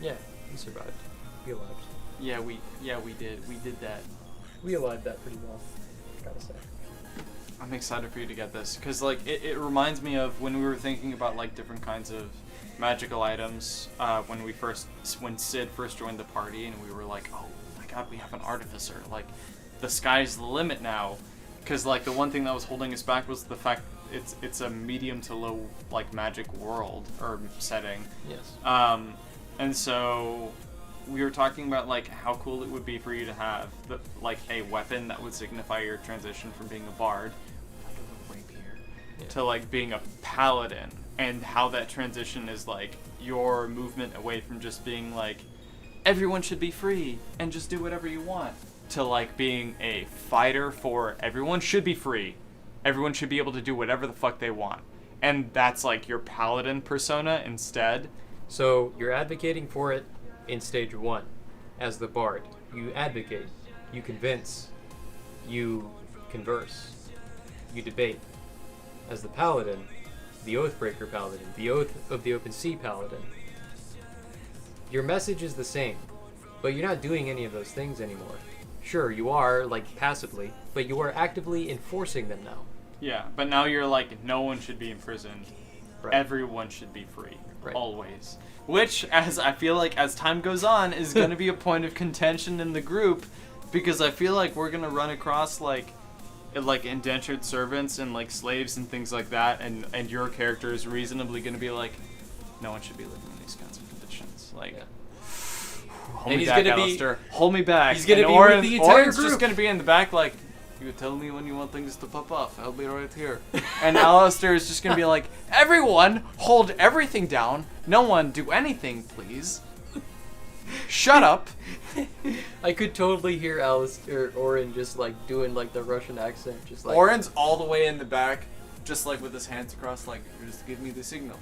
Yeah, we survived. We alived. Yeah, we did. We did that. We alived that pretty well, gotta say. I'm excited for you to get this, because like it reminds me of when we were thinking about like different kinds of magical items when Sid first joined the party, and we were like, oh my god, we have an artificer, like the sky's the limit now, because like the one thing that was holding us back was the fact it's a medium to low like magic world or setting. Yes. And so we were talking about like how cool it would be for you to have like a weapon that would signify your transition from being a bard, like a rapier, to like being a paladin, and how that transition is like your movement away from just being like everyone should be free and just do whatever you want, to like being a fighter for everyone should be free, everyone should be able to do whatever the fuck they want, and that's like your paladin persona instead. So you're advocating for it in stage 1 as the bard. You advocate, you convince, you converse, you debate. As the paladin, the Oathbreaker paladin, the Oath of the Open Sea paladin, your message is the same, but you're not doing any of those things anymore. Sure, you are, like, passively, but you are actively enforcing them now. Yeah, but now you're like, no one should be imprisoned. Right. Everyone should be free. Right. Always. Which, as I feel like as time goes on, is going to be a point of contention in the group, because I feel like we're going to run across, like indentured servants and, like, slaves and things like that, and your character is reasonably going to be like, no one should be living in these kinds of conditions. Like, hold me back, Alistair. Hold me back. He's going to be with the entire Oren's group. Just going to be in the back, like, you tell me when you want things to pop off. I'll be right here. And Alistair is just going to be like, everyone, hold everything down. No one do anything, please. Shut up. I could totally hear Alistair Oren just like doing like the Russian accent, just like Oren's all the way in the back, just like with his hands crossed, like, you just give me the signal.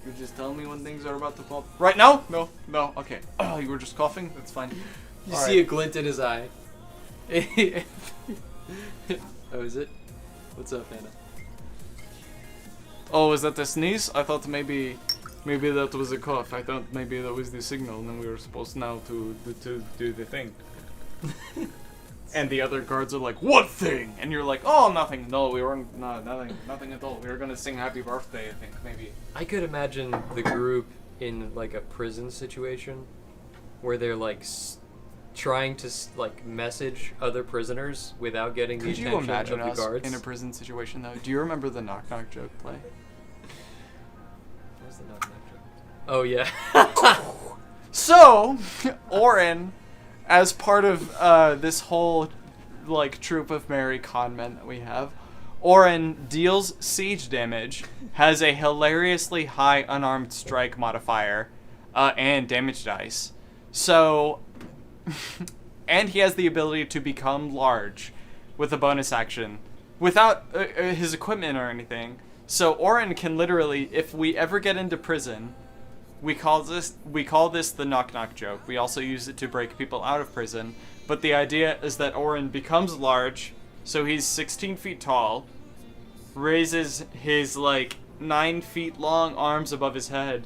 You just tell me when things are about to pop. Right now? No, okay. Oh, you were just coughing? That's fine. You see a glint in his eye. Oh, is it? What's up, Anna? Oh, is that the sneeze? I thought maybe that was a cough. I thought maybe that was the signal, and then we were supposed now to do the thing. And the other guards are like, what thing? And you're like, oh, nothing. No, we weren't. No, nothing at all. We were gonna sing Happy Birthday, I think, maybe. I could imagine the group in like a prison situation where they're like trying to like message other prisoners without getting the attention of the guards. Could you imagine us in a prison situation though? Do you remember the knock knock joke play? What was the knock knock joke? Oh yeah. So, Oren, as part of this whole like troop of merry conmen that we have, Oren deals siege damage, has a hilariously high unarmed strike modifier, and damage dice. So. And he has the ability to become large with a bonus action without his equipment or anything. So Oren can literally, if we ever get into prison, we call this the knock knock joke. We also use it to break people out of prison. But the idea is that Oren becomes large, So he's 16 feet tall, raises his, like, 9 feet long arms above his head,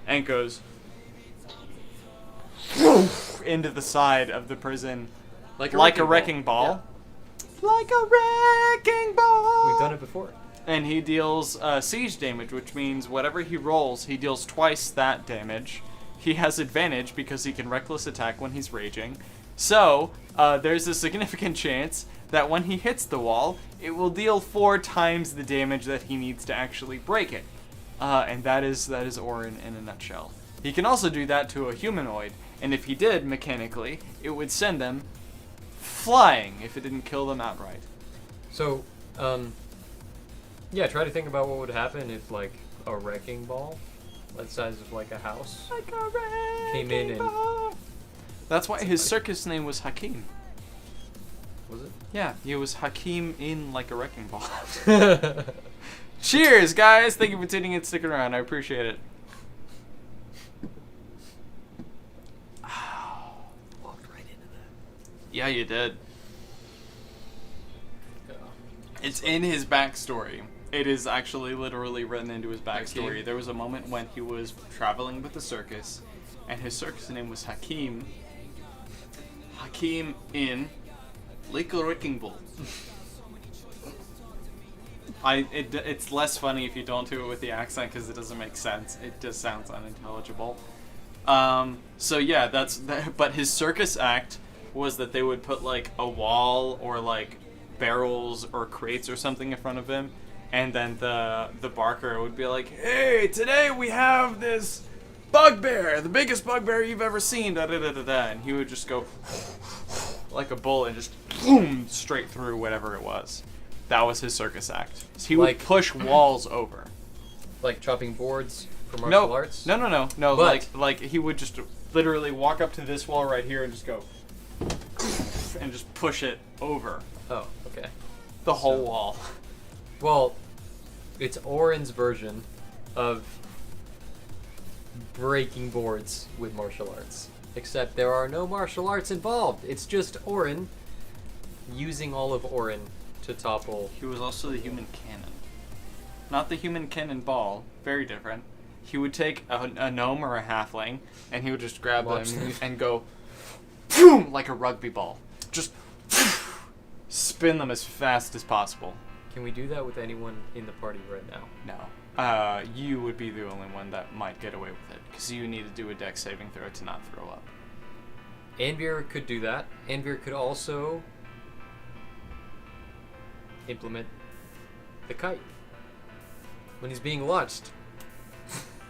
and goes into the side of the prison like a wrecking ball. Yeah. Like a wrecking ball! We've done it before. And he deals siege damage, which means whatever he rolls, he deals twice that damage. He has advantage because he can reckless attack when he's raging. So, there's a significant chance that when he hits the wall, it will deal 4 times the damage that he needs to actually break it. And that is Orin in a nutshell. He can also do that to a humanoid, and if he did, mechanically, it would send them flying if it didn't kill them outright. So, yeah, try to think about what would happen if, like, a wrecking ball, the size of, like, a house, Like a wrecking came in and... ball. That's why his circus name was Hakim. Was it? Yeah, he was Hakim in Like a Wrecking Ball. Cheers, guys! Thank you for tuning in and sticking around. I appreciate it. Walked right into that. Yeah, you did. It's in his backstory. It is actually literally written into his backstory. Hakim? There was a moment when he was traveling with the circus, and his circus name was Hakim. Hakim in Like a Wrecking Ball. It's less funny if you don't do it with the accent because it doesn't make sense. It just sounds unintelligible. So yeah, but his circus act was that they would put like a wall or like barrels or crates or something in front of him, and then the barker would be like, "Hey, today we have this bugbear, the biggest bugbear you've ever seen, da da da da da," and he would just go like a bull and just boom straight through whatever it was. That was his circus act. So he would push walls over. Like chopping boards for martial arts? No. But- Like he would just literally walk up to this wall right here and just go and just push it over Oh, okay. the whole wall. Well, it's Orin's version of breaking boards with martial arts. Except there are no martial arts involved. It's just Orin using all of Orin to topple. He was also the human cannon. Not the human cannonball. Very different. He would take a gnome or a halfling, and he would just grab them and go boom, like a rugby ball. Just spin them as fast as possible. Can we do that with anyone in the party right now? No. You would be the only one that might get away with it, because you need to do a dex saving throw to not throw up. Anvir could do that. Anvir could also implement the kite when he's being launched.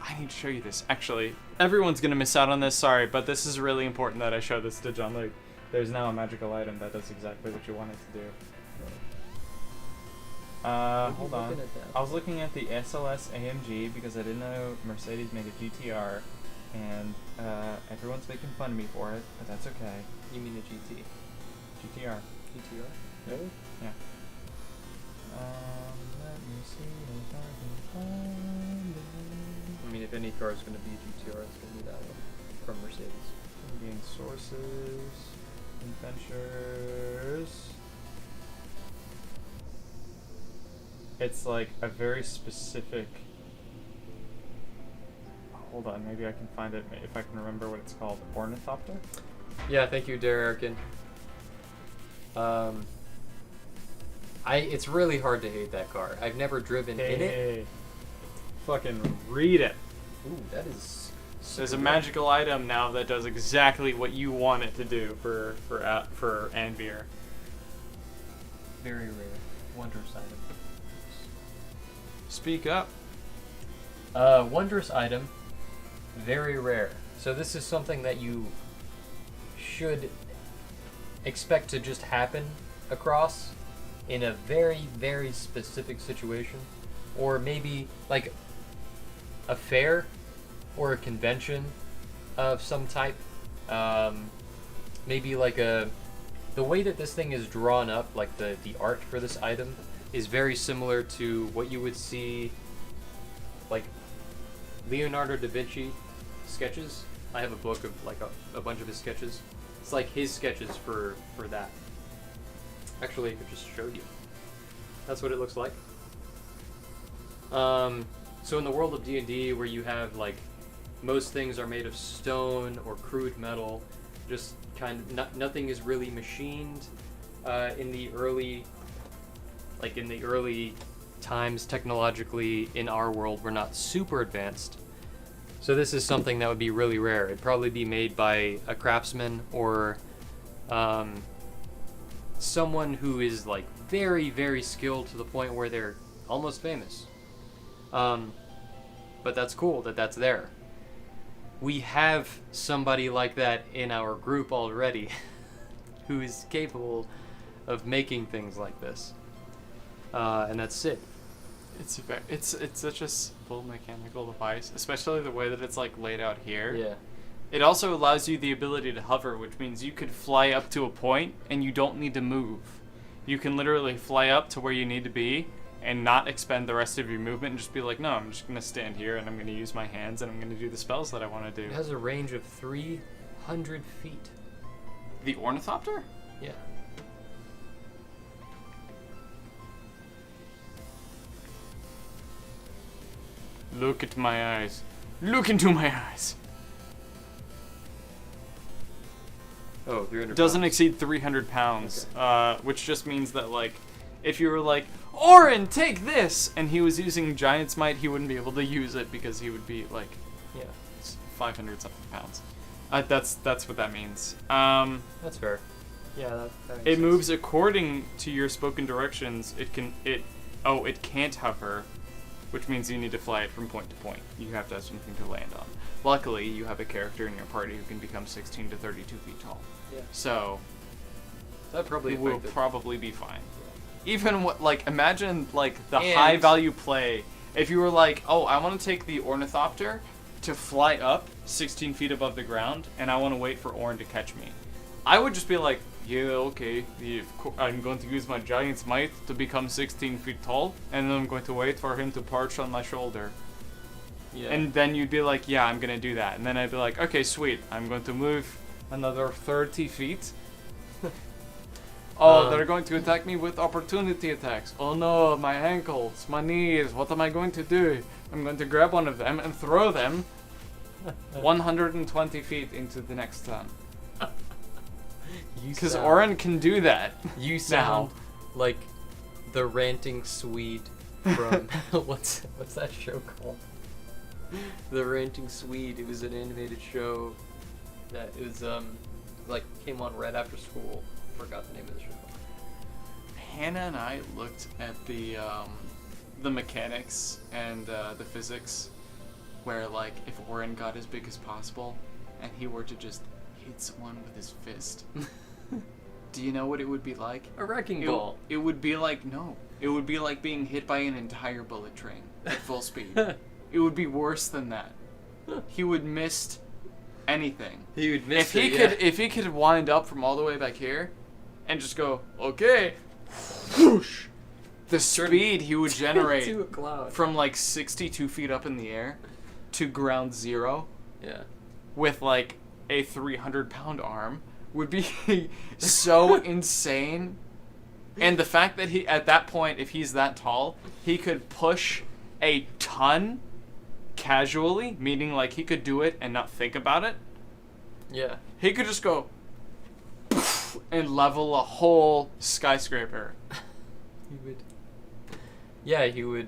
I need to show you this. Actually, everyone's gonna miss out on this. Sorry, but this is really important that I show this to John Luke. There's now a magical item that does exactly what you want it to do. Hold on. I was looking at the SLS AMG because I didn't know Mercedes made a GTR, and everyone's making fun of me for it, but that's okay. You mean a GT? GTR. GTR? Really? Yeah. Let me see if I can find it. I mean, if any car is going to be GTR, it's going to be that one from Mercedes. Being sources, adventures. It's like a very specific. Hold on, maybe I can find it if I can remember what it's called. Ornithopter? Yeah, thank you, Derrick. It's really hard to hate that car. I've never driven in it. Fucking read it. Ooh, that is. There's a magical item now that does exactly what you want it to do for Anvir. Very rare. Wondrous item. Speak up. Wondrous item. Very rare. So this is something that you should expect to just happen across in a very, very specific situation. Or maybe like a fair or a convention of some type. Maybe like the way that this thing is drawn up, like the art for this item, is very similar to what you would see like Leonardo da Vinci sketches. I have a book of like a bunch of his sketches. It's like his sketches for that. Actually, I could just show you. That's what it looks like. So in the world of D&D, where you have like most things are made of stone or crude metal, just kind of nothing is really machined. In the early times, technologically in our world, we're not super advanced. So this is something that would be really rare. It'd probably be made by a craftsman or someone who is like very, very skilled to the point where they're almost famous. But that's cool that that's there. We have somebody like that in our group already who is capable of making things like this. And that's Sid. It's such a simple mechanical device, especially the way that it's like laid out here. Yeah. It also allows you the ability to hover, which means you could fly up to a point and you don't need to move. You can literally fly up to where you need to be and not expend the rest of your movement and just be like, no, I'm just going to stand here and I'm going to use my hands and I'm going to do the spells that I want to do. It has a range of 300 feet. The Ornithopter? Yeah. Look at my eyes. Look into my eyes. Oh, 300 Doesn't pounds. exceed 300 pounds, Okay. which just means that, like, if you were like, Orin, take this! And he was using Giant's Might, he wouldn't be able to use it because he would be, like, Yeah. 500 something pounds. That's what that means. That's fair. Yeah, that makes It sense. moves according to your spoken directions. It can't hover, which means you need to fly it from point to point. You have to have something to land on. Luckily, you have a character in your party who can become 16 to 32 feet tall. Yeah. So, That probably it will affected. probably be fine. Even imagine like the And- high value play. If you were like, oh, I want to take the Ornithopter to fly up 16 feet above the ground, and I want to wait for Orin to catch me. I would just be like, yeah, okay, I'm going to use my Giant's Might to become 16 feet tall, and then I'm going to wait for him to perch on my shoulder. Yeah. And then you'd be like, yeah, I'm going to do that. And then I'd be like, okay, sweet, I'm going to move another 30 feet. Oh, they're going to attack me with opportunity attacks. Oh no, my ankles, my knees, what am I going to do? I'm going to grab one of them and throw them 120 feet into the next turn. Because Orin can do that. You sound like the ranting Swede from what's that show called? The Ranting Swede. It was an animated show that it was like came on right after school. Forgot the name of the show. Hannah and I looked at the mechanics and the physics, where like if Orin got as big as possible, and he were to just hit someone with his fist. Do you know what it would be like? A wrecking ball. It would be like, no. It would be like being hit by an entire bullet train at full speed. It would be worse than that. He would miss anything. He would miss If he could wind up from all the way back here and just go, okay, whoosh, the speed he would generate to a cloud. from like 62 feet up in the air to ground zero Yeah. with like a 300-pound arm would be so insane. And the fact that he, at that point, if he's that tall, he could push a ton casually, meaning like he could do it and not think about it. Yeah. He could just go and level a whole skyscraper. He would. Yeah, he would.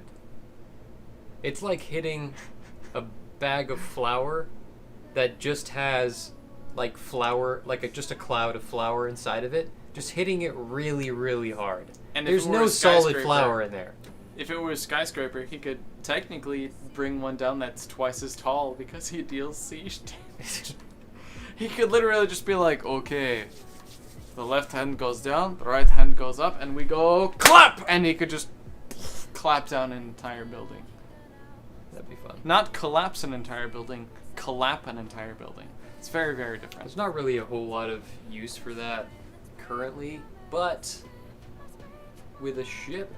It's like hitting a bag of flour that just has like flour, like just a cloud of flour inside of it. Just hitting it really, really hard. And if there's it were no a solid skyscraper- flour in there. If it were a skyscraper, he could technically bring one down that's twice as tall because he deals siege damage. He could literally just be like, okay, the left hand goes down, the right hand goes up, and we go clap! And he could just clap down an entire building. That'd be fun. Not collapse an entire building, clap an entire building. It's very, very different. There's not really a whole lot of use for that currently, but with a ship,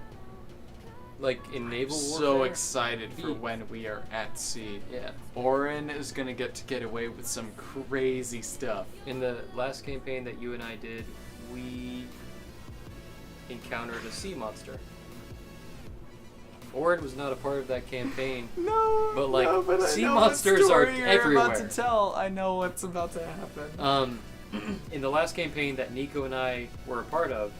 like in naval warfare. So excited for Be- when we are at sea. Yeah. Orin is gonna get away with some crazy stuff. In the last campaign that you and I did, we encountered a sea monster. Ord was not a part of that campaign. No, but like I sea know monsters what are story you're everywhere. about to tell. I know what's about to happen. In the last campaign that Nico and I were a part of,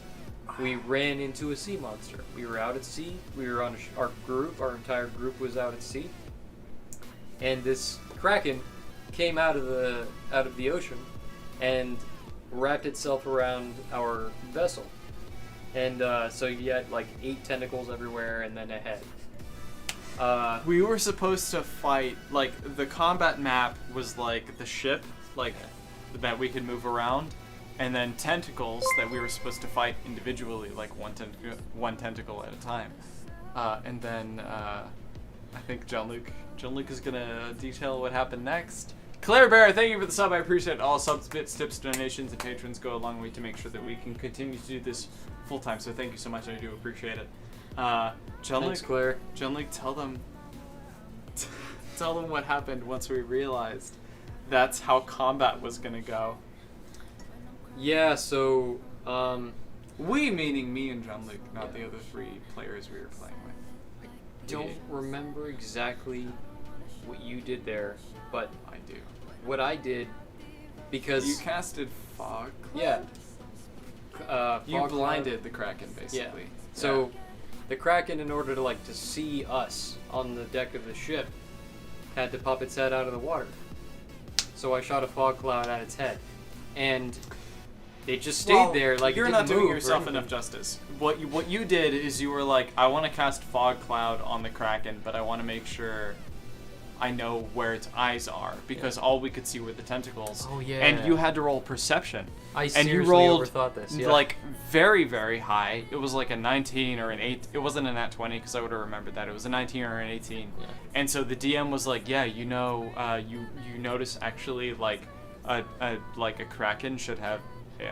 we ran into a sea monster. We were out at sea. We were on our entire group was out at sea, and this kraken came out of the ocean and wrapped itself around our vessel. And so you had like 8 tentacles everywhere and then a head. We were supposed to fight, like, the combat map was like the ship, like, that we could move around, and then tentacles that we were supposed to fight individually, like one tentacle at a time. And then I think John Luke is gonna detail what happened next. Claire Bear, thank you for the sub. I appreciate it. All subs, bits, tips, donations, and patrons go a long way to make sure that we can continue to do this full time. So thank you so much. I do appreciate it. Thanks, Claire. John Luke, tell them what happened once we realized that's how combat was gonna go. Yeah. So We meaning me and John Luke, not the other 3 players we were playing with. don't remember exactly what you did there, but I do. what I did, because You casted fog. yeah, You fog blinded the Kraken, basically. Yeah. So the kraken, in order to see us on the deck of the ship, had to pop its head out of the water. So I shot a fog cloud at its head, and it just stayed there. Like, you're it not didn't doing move or yourself anything. enough justice. What you did is you were like, I want to cast fog cloud on the Kraken, but I want to make sure I know where its eyes are, because all we could see were the tentacles. Oh, yeah. And you had to roll perception. I and seriously you rolled overthought this. Yeah. like very, very high. It was like a 19 or an 8. It wasn't a nat 20 because I would have remembered that. It was a 19 or an 18. Yeah. And so the DM was like, yeah, you notice actually like a Kraken should have,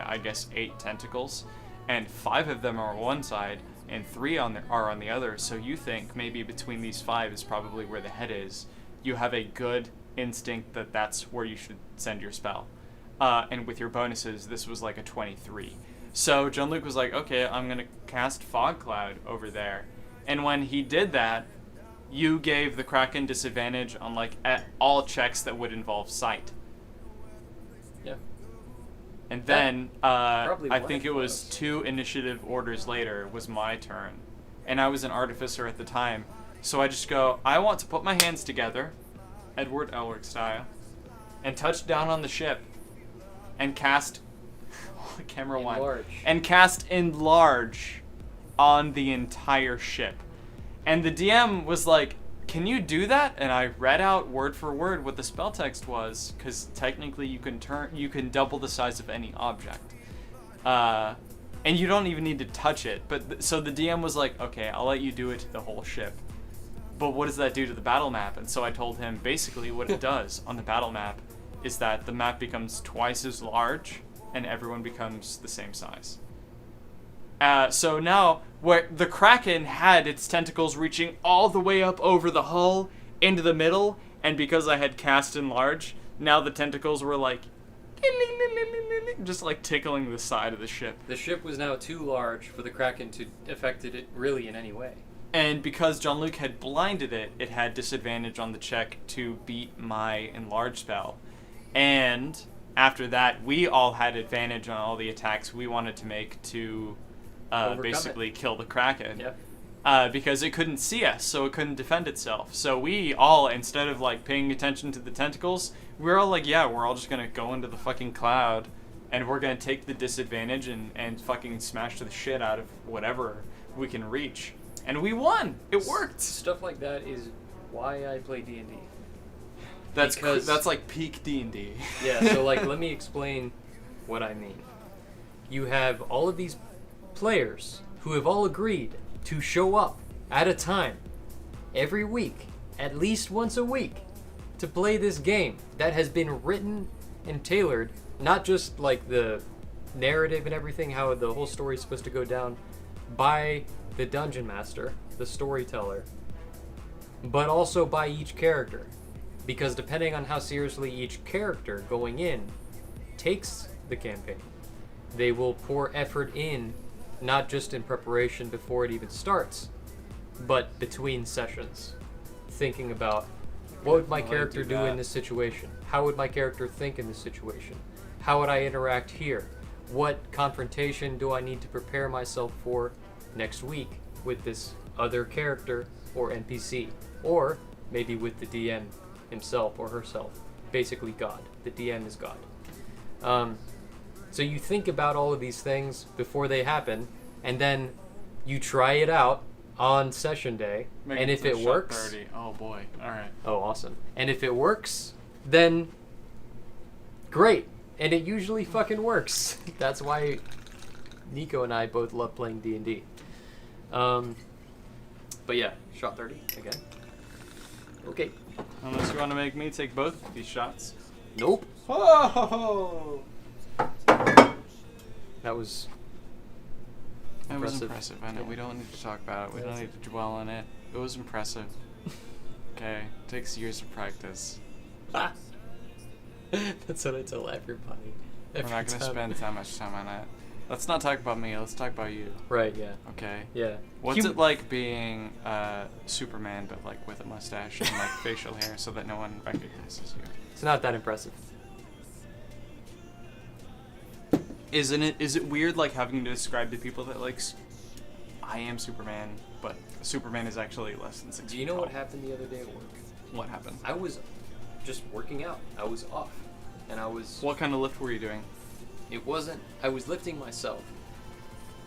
I guess, 8 tentacles, and 5 of them are on one side and 3 are on the other. So you think maybe between these 5 is probably where the head is. You have a good instinct that that's where you should send your spell. And with your bonuses, this was like a 23. So John Luke was like, okay, I'm going to cast Fog Cloud over there. And when he did that, you gave the Kraken disadvantage on like all checks that would involve sight. Yeah. And then, I think went it was for us. 2 initiative orders later was my turn. And I was an artificer at the time. So I just go, I want to put my hands together, Edward Elric style, and touch down on the ship, and cast, camera one, Enlarge. and cast enlarge on the entire ship. And the DM was like, can you do that? And I read out word for word what the spell text was, because technically you can double the size of any object. And you don't even need to touch it. But so the DM was like, okay, I'll let you do it to the whole ship. But what does that do to the battle map? And so I told him basically what it does on the battle map is that the map becomes twice as large and everyone becomes the same size. So now, where the Kraken had its tentacles reaching all the way up over the hull into the middle, and because I had cast enlarge, now the tentacles were like just like tickling the side of the ship. The ship was now too large for the kraken to affect it really in any way. And because John Luke had blinded it, it had disadvantage on the check to beat my enlarge spell. And after that, we all had advantage on all the attacks we wanted to make to basically kill the Kraken. Yep. Because it couldn't see us, so it couldn't defend itself. So we all, instead of like paying attention to the tentacles, we were all like, yeah, we're all just gonna go into the fucking cloud, and we're gonna take the disadvantage and fucking smash the shit out of whatever we can reach. And we won. It worked. Stuff like that is why I play D&D. That's Because- that's like peak D&D. Yeah, so like let me explain what I mean. You have all of these players who have all agreed to show up at a time every week, at least once a week, to play this game that has been written and tailored, not just like the narrative and everything, how the whole story is supposed to go down, by the dungeon master, the storyteller, but also by each character. Because depending on how seriously each character going in takes the campaign, they will pour effort in not just in preparation before it even starts, but between sessions, thinking about what would my character do in this situation? How would my character think in this situation? How would I interact here? What confrontation do I need to prepare myself for next week with this other character or NPC? Or maybe with the DM himself or herself. Basically God. The DM is God. So you think about all of these things before they happen, and then you try it out on session day, and if it works... 30. Oh boy, alright. Oh, awesome. And if it works, then great. And it usually fucking works. That's why Nico and I both love playing D&D. But yeah, shot 30 again. Okay. Unless you want to make me take both of these shots. Nope. Whoa! That was It was impressive. I know. We don't need to talk about it. We don't need to dwell on it. It was impressive. Okay. Takes years of practice. That's what I tell everybody. We're not going to spend that much time on it. Let's not talk about me. Let's talk about you. Right, yeah. Okay. Yeah. What's it like being Superman, but like with a mustache and like facial hair so that no one recognizes you? It's not that impressive. Isn't it? Is it weird like having to describe to people that like I am Superman, but Superman is actually less than 6 feet Do you know tall? what happened the other day at work? What happened? I was just working out. I was off. And I was... What kind of lift were you doing? It wasn't... I was lifting myself.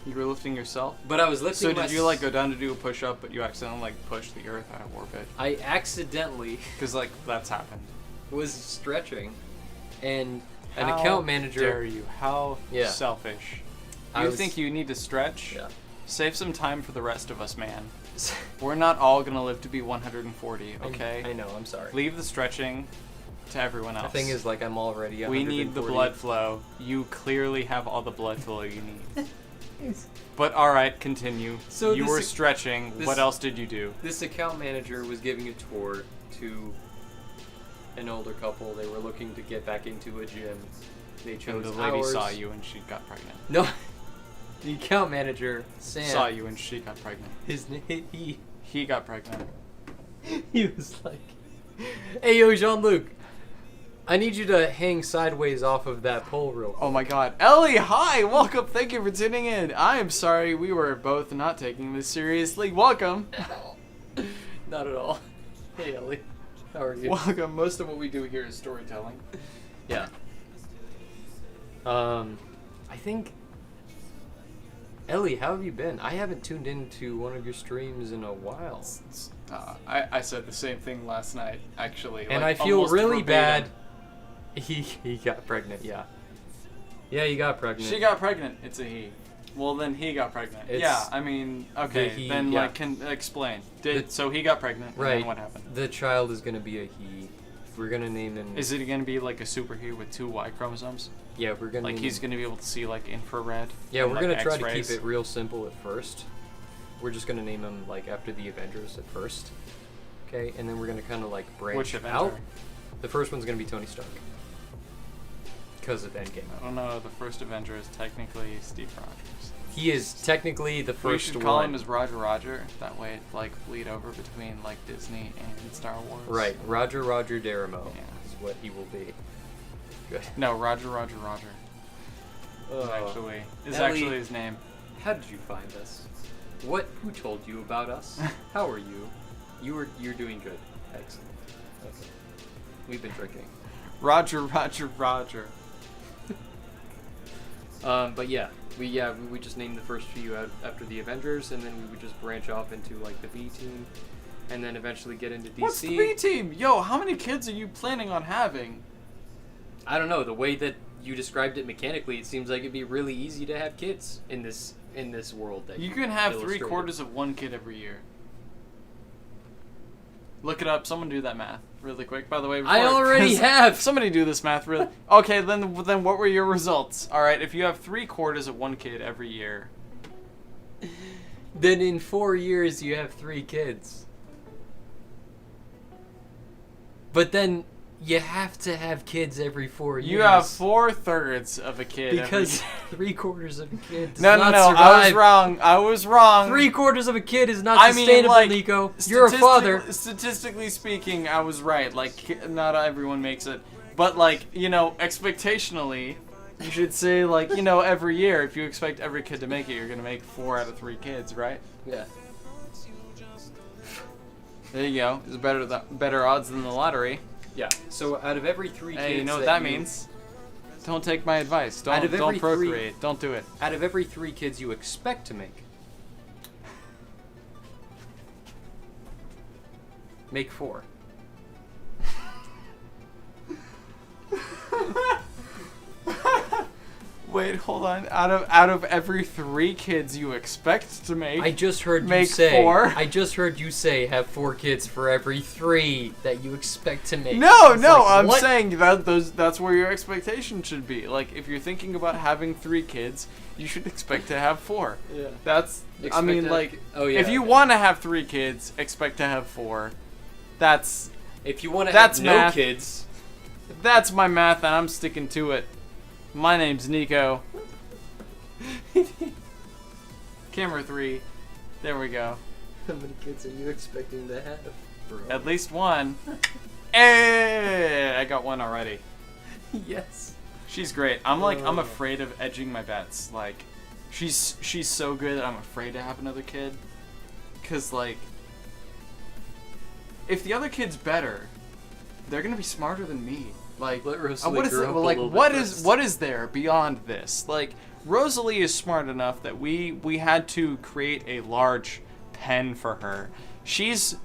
You were lifting yourself? But I was lifting So did you like go down to do a push-up, but you accidentally like pushed the earth out of orbit? I accidentally... Because like that's happened. was stretching, and an account manager... How dare you? How Yeah. selfish. I You was- think you need to stretch? Yeah. Save some time for the rest of us, man. We're not all gonna live to be 140, okay? I know, I'm sorry. Leave the stretching to everyone else. The thing is, like, I'm already 140. we need the blood flow. You clearly have all the blood flow you need. But alright, continue. So you this- were stretching. this- What else did you do? This account manager was giving a tour to an older couple. They were looking to get back into a gym. They And chose the lady ours. saw you and she got pregnant. No. The account manager, Sam. Saw you and she got pregnant. His name, He got pregnant. he was like, "Hey, yo, Jean-Luc, I need you to hang sideways off of that pole real quick." Oh my god. Ellie, hi! Welcome. Thank you for tuning in. I am sorry we were both not taking this seriously. Welcome. Not at all. Hey, Ellie. How are you? Welcome. Most of what we do here is storytelling. Yeah. I think... Ellie, how have you been? I haven't tuned into one of your streams in a while. I said the same thing last night, actually. And like, I feel almost really verbatim. bad. He got pregnant, yeah. Yeah, he got pregnant. She got pregnant. It's a he. Well, then he got pregnant. It's yeah, I mean, okay. he, then, yeah. like, can explain. So he got pregnant, and Right. then what happened? The child is gonna be a he. We're gonna name him... Is it going to be, like, a super he with 2 Y chromosomes? Yeah, we're gonna Like, name he's him... going to be able to see, like, infrared? Yeah, and, we're like, gonna try to X-rays? keep it real simple at first. We're just gonna name him, like, after the Avengers at first. Okay, and then we're gonna kind of, like, branch Which Avenger? out. The first one's gonna be Tony Stark. Because of Endgame. I don't know. The first Avenger is technically Steve Rogers. He is technically the We first should one. call him as Roger. That way it, like, bleed over between, like, Disney and Star Wars. Right, Roger Daramo Yeah. is what he will be. Good. No, Roger. Ellie, Actually his name. How did you find us? Who told you about us? How are you? You're doing good. Excellent. Okay. We've been drinking. Roger. But yeah, we just named the first few out after the Avengers, and then we would just branch off into like the B team, and then eventually get into DC. What's the B team? Yo, how many kids are you planning on having? I don't know. The way that you described it mechanically, it seems like it'd be really easy to have kids in this world. That You can have illustrated. 3/4 of one kid every year. Look it up. Someone do that math really quick. By the way, I already have. Somebody do this math really. Okay, then what were your results? All right, if you have 3/4 of one kid every year, Then in 4 years you have 3 kids. But then You have to have kids every 4 years. You have 4/3 of a kid. Because 3/4 of a kid does no, not I survive. was wrong. 3/4 of a kid is not sustainable, Nico. You're a father. Statistically speaking, I was right. Like, not everyone makes it. But, like, you know, expectationally, you should say, like, you know, every year, if you expect every kid to make it, you're going to make 4 out of 3 kids, right? Yeah. There you go. It's better odds than the lottery. Yeah. So out of every 3 kids, Hey, you know what that means? Don't take my advice. Don't procreate. Don't do it. Out of every 3 kids you expect to make 4. Wait, hold on. Out of every 3 kids you expect to make, I just heard make you say 4. I just heard you say have 4 kids for every 3 that you expect to make. No, It's no, like, I'm what? saying that's where your expectation should be. Like, if you're thinking about having 3 kids, you should expect to have 4. Yeah. That's Expect to have- like, oh, yeah, if you okay. want to have 3 kids, expect to have 4. That's If you want to That's have no math. kids, that's my math, and I'm sticking to it. My name's Nico. Camera 3. There we go. how many kids are you expecting to have, bro? At least 1. Hey, I got 1 already. Yes. She's great. I'm afraid of edging my bets. Like, she's so good that I'm afraid to have another kid. 'Cause, like, if the other kid's better, they're gonna be smarter than me. Like, Let Rosalie what is grow it? up a Like, little what bit is first. what is there beyond this? Like, Rosalie is smart enough that we had to create a large pen for her. She's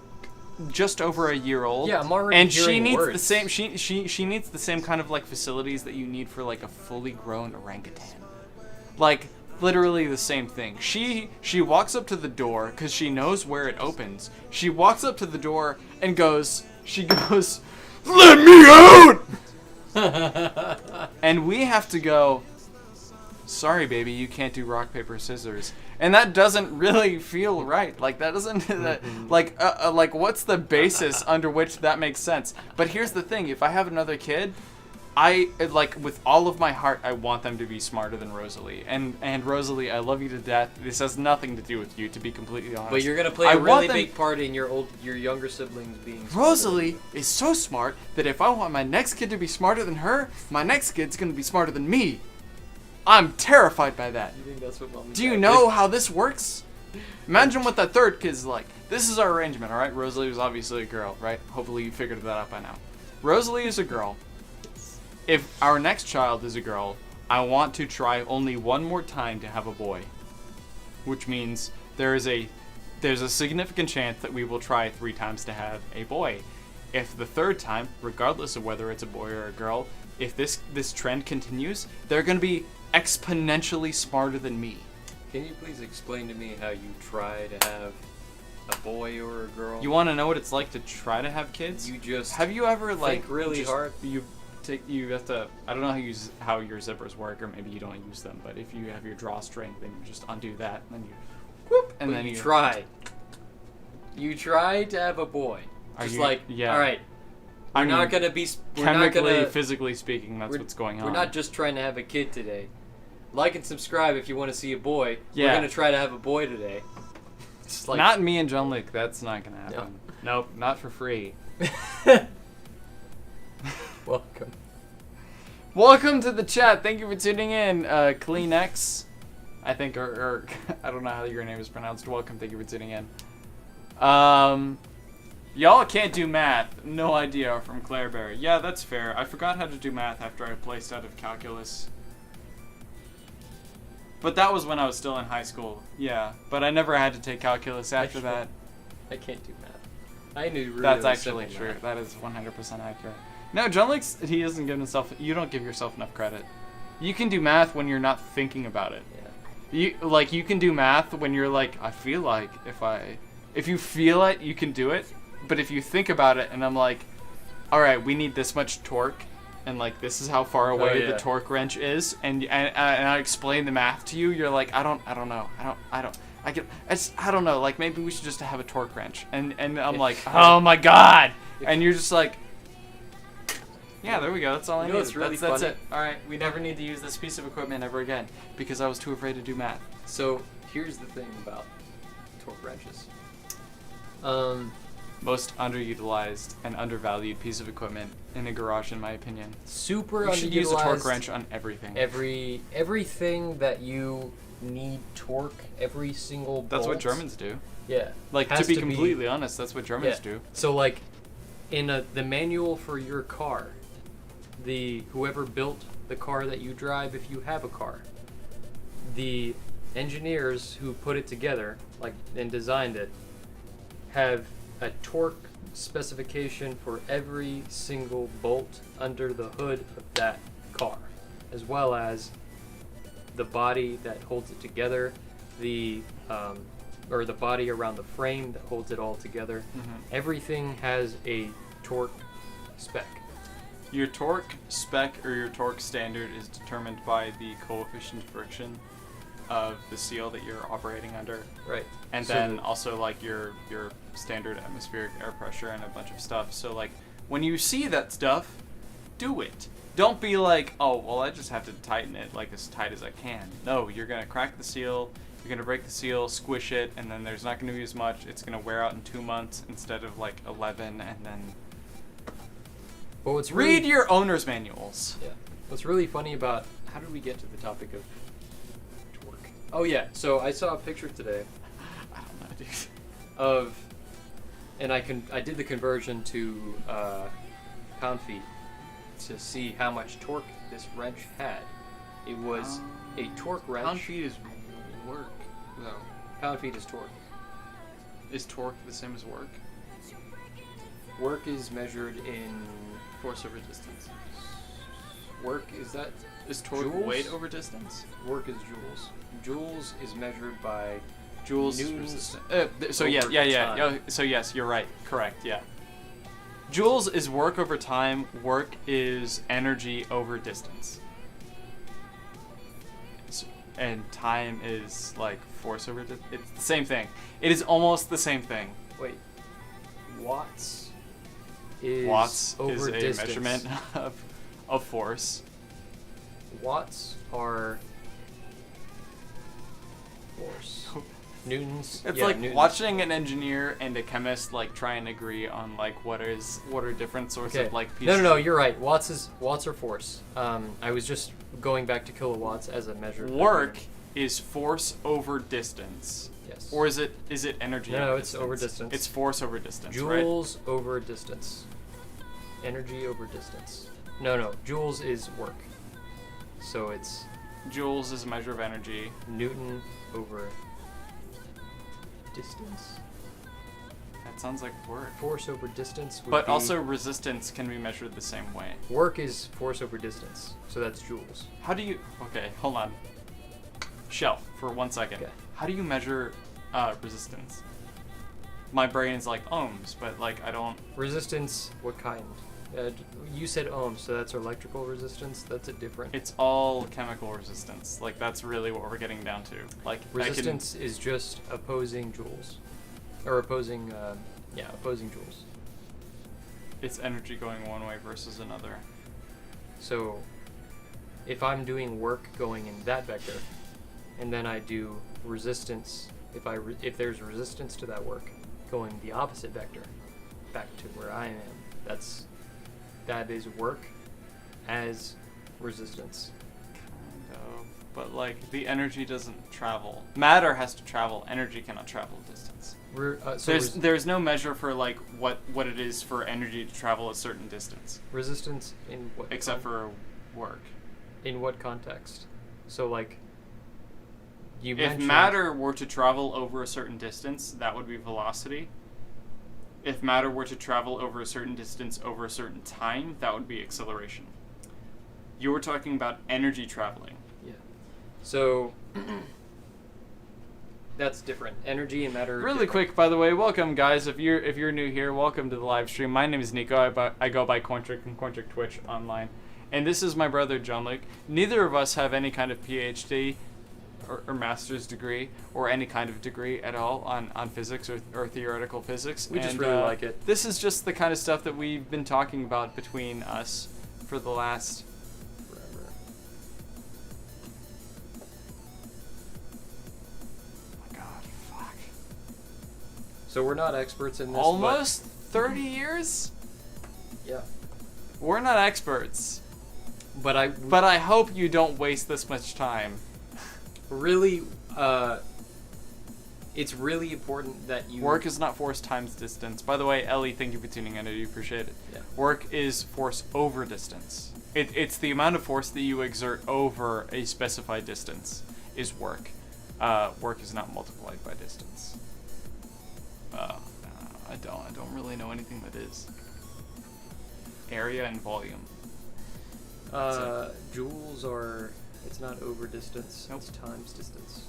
just over a year old. Yeah, I'm already and she hearing needs the words. same she needs the same kind of like facilities that you need for like a fully grown orangutan. Like, literally the same thing. She walks up to the door because she knows where it opens. She walks up to the door and goes, "Let me out!" And we have to go, "Sorry, baby, you can't do rock, paper, scissors." And that doesn't really feel right. Like, that doesn't, like, what's the basis under which that makes sense? But here's the thing. If I have another kid, like, with all of my heart, I want them to be smarter than Rosalie. And Rosalie, I love you to death. This has nothing to do with you, to be completely honest. But you're gonna play I a want really them- big part in your younger siblings being smarter. Rosalie is so smart that if I want my next kid to be smarter than her, my next kid's gonna be smarter than me. I'm terrified by that. You think that's what Mom and Do you Dad know how this works? Imagine what that third kid's like. This is our arrangement, alright? Rosalie was obviously a girl, right? Hopefully you figured that out by now. Rosalie is a girl. If our next child is a girl, I want to try only one more time to have a boy. Which means there's a significant chance that we will try 3 times to have a boy. If the third time, regardless of whether it's a boy or a girl, if this trend continues, they're going to be exponentially smarter than me. Can you please explain to me how you try to have a boy or a girl? You want to know what it's like to try to have kids? You just have you ever like really just- hard? You have to. I don't know how your zippers work, or maybe you don't use them. But if you have your drawstring, then you just undo that, and then you, whoop, and But then you try. You try to have a boy. Are Just you- like, yeah. all right, I we're mean, not gonna be. We're chemically, not gonna. physically speaking, that's what's going on. We're not just trying to have a kid today. Like and subscribe if you want to see a boy. Yeah. We're gonna try to have a boy today. Just like Not me and John Luke. That's not gonna happen. Nope, not for free. Welcome. Welcome to the chat. Thank you for tuning in. Kleenex, I think, or I don't know how your name is pronounced. Welcome. Thank you for tuning in. Y'all can't do math. No idea from Claireberry. Yeah, that's fair. I forgot how to do math after I placed out of calculus. But that was when I was still in high school. Yeah, but I never had to take calculus after that. I can't do math. I knew really That's really actually simple true. math. That is 100% accurate. No, John Lake's, he doesn't give himself, you don't give yourself enough credit. You can do math when you're not thinking about it. Yeah. You can do math when you're like, I feel like if you feel it, you can do it. But if you think about it and I'm like, all right, we need this much torque, and like this is how far away the torque wrench is, and I explain the math to you, you're like, I don't know. I don't know. Like maybe we should just have a torque wrench, and I'm like, oh my god, and you're just like, Yeah, there we go. That's all I You need. know what's really that's funny? it. All right, we never need to use this piece of equipment ever again because I was too afraid to do math. So here's the thing about torque wrenches. Most underutilized and undervalued piece of equipment in a garage, in my opinion. Super You underutilized. should use a torque wrench on everything. Everything that you need torque, every single bolt. That's what Germans do. Yeah. Like, has to be completely honest, that's what Germans yeah. do. So like, in the manual for your car, whoever built the car that you drive, if you have a car, the engineers who put it together, like, and designed it, have a torque specification for every single bolt under the hood of that car, as well as the body that holds it together, or the body around the frame that holds it all together. Mm-hmm. Everything has a torque spec. Your torque spec or your torque standard is determined by the coefficient of friction of the seal that you're operating under. Right. And So then also like your standard atmospheric air pressure and a bunch of stuff. So like when you see that stuff, do it. Don't be like, oh, well, I just have to tighten it like as tight as I can. No, you're going to crack the seal, you're going to break the seal, squish it, and then there's not going to be as much. It's going to wear out in 2 months instead of like 11, and then But what's read your owner's manuals. Yeah. What's really funny about how did we get to the topic of torque? Oh yeah, so I saw a picture today I don't know, dude. of, and I did the conversion to pound feet to see how much torque this wrench had. It was a torque wrench. Pound feet is work, though. Pound feet is torque. Is torque the same as work? Work is measured in Force over distance. work. Is torque joules? weight over distance? Work is joules. Joules is measured by Joules is Newton's resistance. So yeah. time. Oh, so yes, you're right. Correct. Yeah. Joules is work over time. Work is energy over distance. And time is like force over distance. It's the same thing. It is almost the same thing. Wait. Watts is Watts over is a distance. measurement of force. Watts are force. Newtons. It's yeah, like Newtons. watching an engineer and a chemist like try and agree on like what are different sorts Okay. of like pieces. No, you're right. Watts are force. I was just going back to kilowatts as a measure. Work is force over distance. Yes. Or is it energy? No, over it's distance? over distance. It's force over distance, right? Joules over distance. Energy over distance. No. Joules is work. So it's Joules is a measure of energy. Newton over distance. That sounds like work. Force over distance would But be, also resistance can be measured the same way. work is force over distance. So that's joules. How do you... Okay, hold on. Shelf for 1 second. Okay. How do you measure resistance? My brain is like ohms, but like I don't... Resistance, what kind? You said ohms, so that's electrical resistance. That's a different. It's all chemical resistance. Like that's really what we're getting down to. Like Resistance is just opposing joules, or opposing joules. it's energy going one way versus another. So, if I'm doing work going in that vector, and then I do resistance, if there's resistance to that work going the opposite vector, back to where I am, that is work as resistance. Kind of. But like the energy doesn't travel. Matter has to travel. Energy cannot travel distance. There's no measure for like what it is for energy to travel a certain distance. Resistance in what? Except for work. In what context? So like. You If mentioned matter were to travel over a certain distance, that would be velocity. If matter were to travel over a certain distance over a certain time, that would be acceleration. You were talking about energy traveling. Yeah. So that's different. Energy and matter. Are Really different. quick, by the way, welcome guys. If you're new here, welcome to the live stream. My name is Nico. I go by Cointrick and cointricktwitch online, and this is my brother John Luke. Neither of us have any kind of PhD or master's degree or any kind of degree at all on physics or theoretical physics. We just really like it. This is just the kind of stuff that we've been talking about between us for the last... Forever. Oh my god, fuck. So we're not experts in this. Almost 30 years? Yeah. We're not experts. But I But I hope you don't waste this much time. really, it's really important that you... Work is not force times distance. By the way, Ellie, thank you for tuning in. I do appreciate it. Yeah. Work is force over distance. It's the amount of force that you exert over a specified distance is work. Work is not multiplied by distance. I don't really know anything that is. Area and volume. Joules are... It's not over distance. Nope. It's times distance.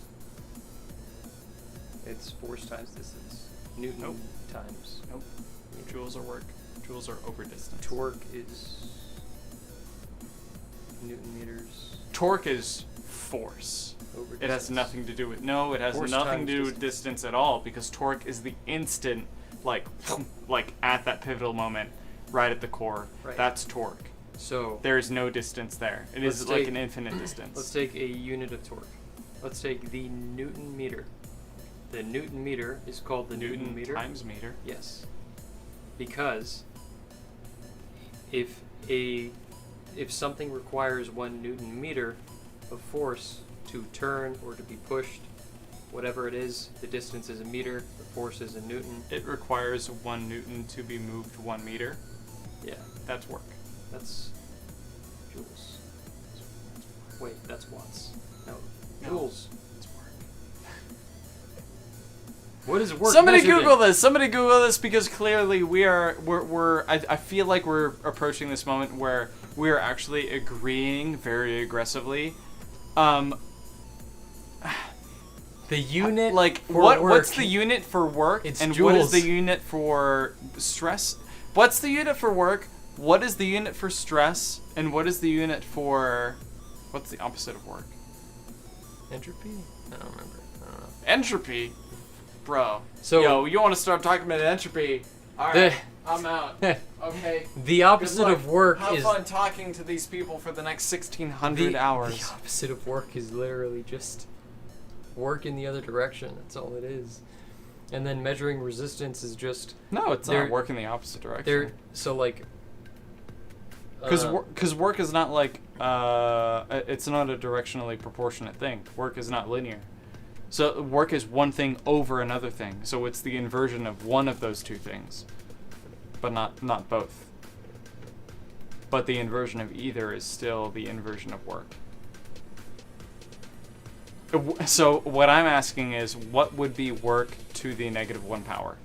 It's force times distance. Newton Nope. times. Nope. Joules are work. Joules are over distance. Torque is Newton meters. Torque is force. Over It has distance. nothing to do with... No, it has Force nothing times to do with distance at all, because torque is the instant, like at that pivotal moment, right at the core. Right. That's torque. So There is no distance there. It is Let's like take- an infinite distance. let's take a unit of torque. Let's take the Newton meter. The Newton meter is called the Newton meter. times meter. Yes. Because if something requires 1 Newton meter of force to turn or to be pushed, whatever it is, the distance is a meter, the force is a Newton. It requires 1 Newton to be moved 1 meter. Yeah, That's work. that's joules. Wait, that's watts. No, No. joules. It's work. What is work? Somebody measured in? Google this. Somebody Google this, because clearly I feel like we're approaching this moment where we are actually agreeing very aggressively. The unit Like for what's work. the unit for work, It's and what is joules. the unit for stress? What's the unit for work? What is the unit for stress? And what is the unit for... What's the opposite of work? Entropy? I don't remember. I don't know. Entropy? Bro. So- Yo, you want to start talking about entropy? Alright, I'm out. Okay. The opposite Good luck. of work Have is fun talking to these people for the next 1,600 hours. The opposite of work is literally just work in the other direction. That's all it is. And then measuring resistance is just No, it's They're- not work in the opposite direction. there. So like, Because work is not like it's not a directionally proportionate thing. Work is not linear. So work is one thing over another thing. So it's the inversion of one of those two things, but not both. But the inversion of either is still the inversion of work. So what I'm asking is, what would be work to the -1 power?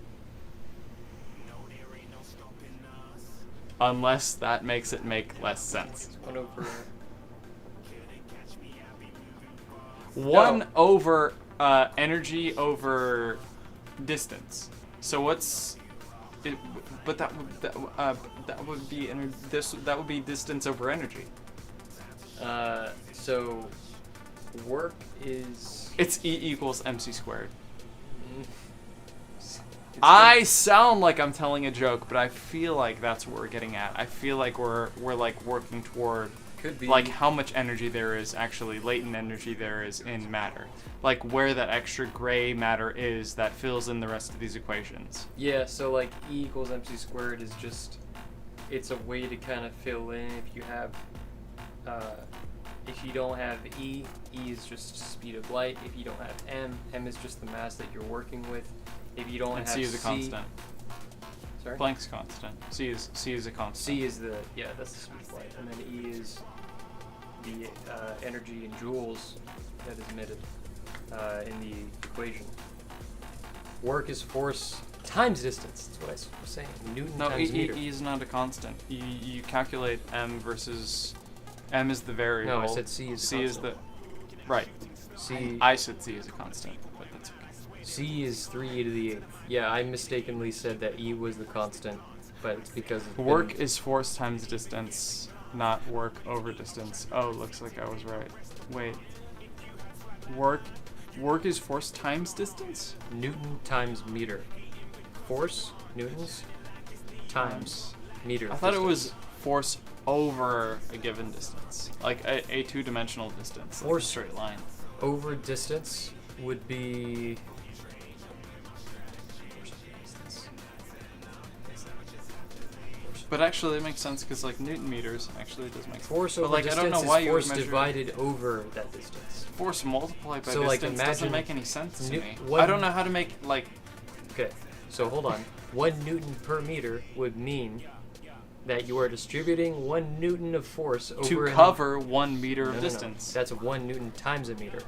Unless that makes it make less sense. 1 over. 1 over energy over distance. So what's it? But that would be that would be distance over energy. So work is. It's E equals mc squared. It's I sound like I'm telling a joke, but I feel like that's what we're getting at. I feel like we're like working toward could be like how much energy there is actually, latent energy there is in matter, like where that extra gray matter is that fills in the rest of these equations. Yeah, so like E equals mc squared is just, it's a way to kind of fill in if you have, if you don't have E is just speed of light. If you don't have M is just the mass that you're working with. If you don't And have C is a constant. Sorry? Planck's constant. C is a constant. C is the, that's the speed of light. And then E is the energy in joules that is emitted in the equation. Work is force times distance. That's what I was saying. Newton No, times meter. E is not a constant. You calculate M versus M is the variable. No, I said C is C is the right. C I said C is a constant, but that's okay. C is 3e to the 8th. Yeah, I mistakenly said that E was the constant, but it's because of Work is force times distance, not work over distance. Oh, looks like I was right. Wait. Work is force times distance? Newton times meter. Force, newtons, times meter. I thought it was distance. force over a given distance, like a two-dimensional distance, like a Force straight line. over distance would be. But actually, it makes sense because like Newton meters actually does make sense. Force But over like I distance don't know why is you would force measure divided over that distance. force multiplied by So, like, distance imagine doesn't make any sense to me. one- I don't know how to make like Okay, so hold on. 1 Newton per meter would mean that you are distributing 1 Newton of force over to an- cover 1 meter No, of no, no. distance. That's 1 Newton times a meter.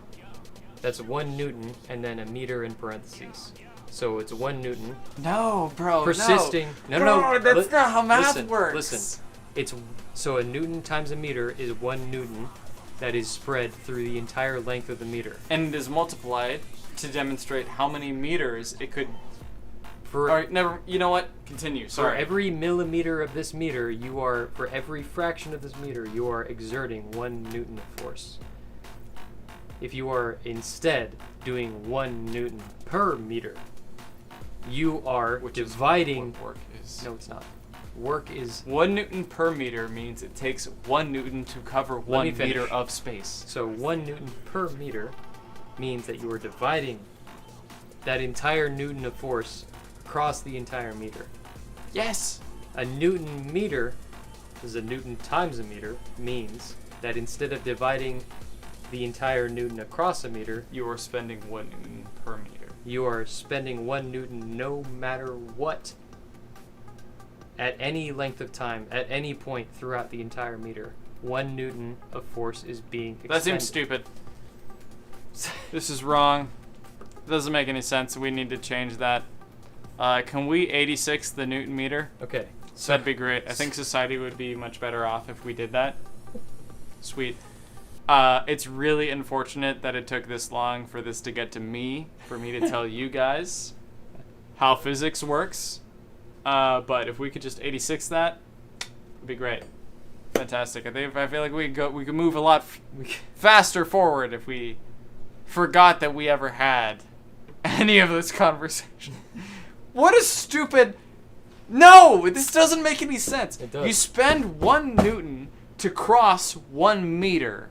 That's 1 Newton and then a meter in parentheses. So it's 1 Newton No, bro. persisting. No, No, that's not how math listen, works. Listen, it's so a Newton times a meter is 1 Newton that is spread through the entire length of the meter. And it is multiplied to demonstrate how many meters it could. For All right, never. You know what? Continue. For Sorry. every millimeter of this meter, for every fraction of this meter, you are exerting 1 Newton of force. If you are instead doing 1 Newton per meter, you are Which dividing. is what work is. No, it's not. Work is 1 Newton per meter means it takes 1 Newton to cover me 1 finish. meter of space. so 1 Newton per meter means that you are dividing that entire Newton of force across the entire meter. Yes. A Newton meter is a Newton times a meter means that instead of dividing the entire Newton across a meter, You are spending 1 Newton per meter. you are spending 1 Newton no matter what at any length of time, at any point throughout the entire meter. 1 Newton of force is being expended. That seems stupid. This is wrong. Doesn't make any sense. We need to change that. Can we 86 the Newton meter? Okay. That'd be great. I think society would be much better off if we did that. Sweet. It's really unfortunate that it took this long for this to get to me, for me to tell you guys how physics works. But if we could just 86 that, it'd be great. Fantastic. I feel like we could move a lot faster forward if we forgot that we ever had any of this conversation. What a stupid... No! This doesn't make any sense. It does. You spend 1 Newton to cross 1 meter.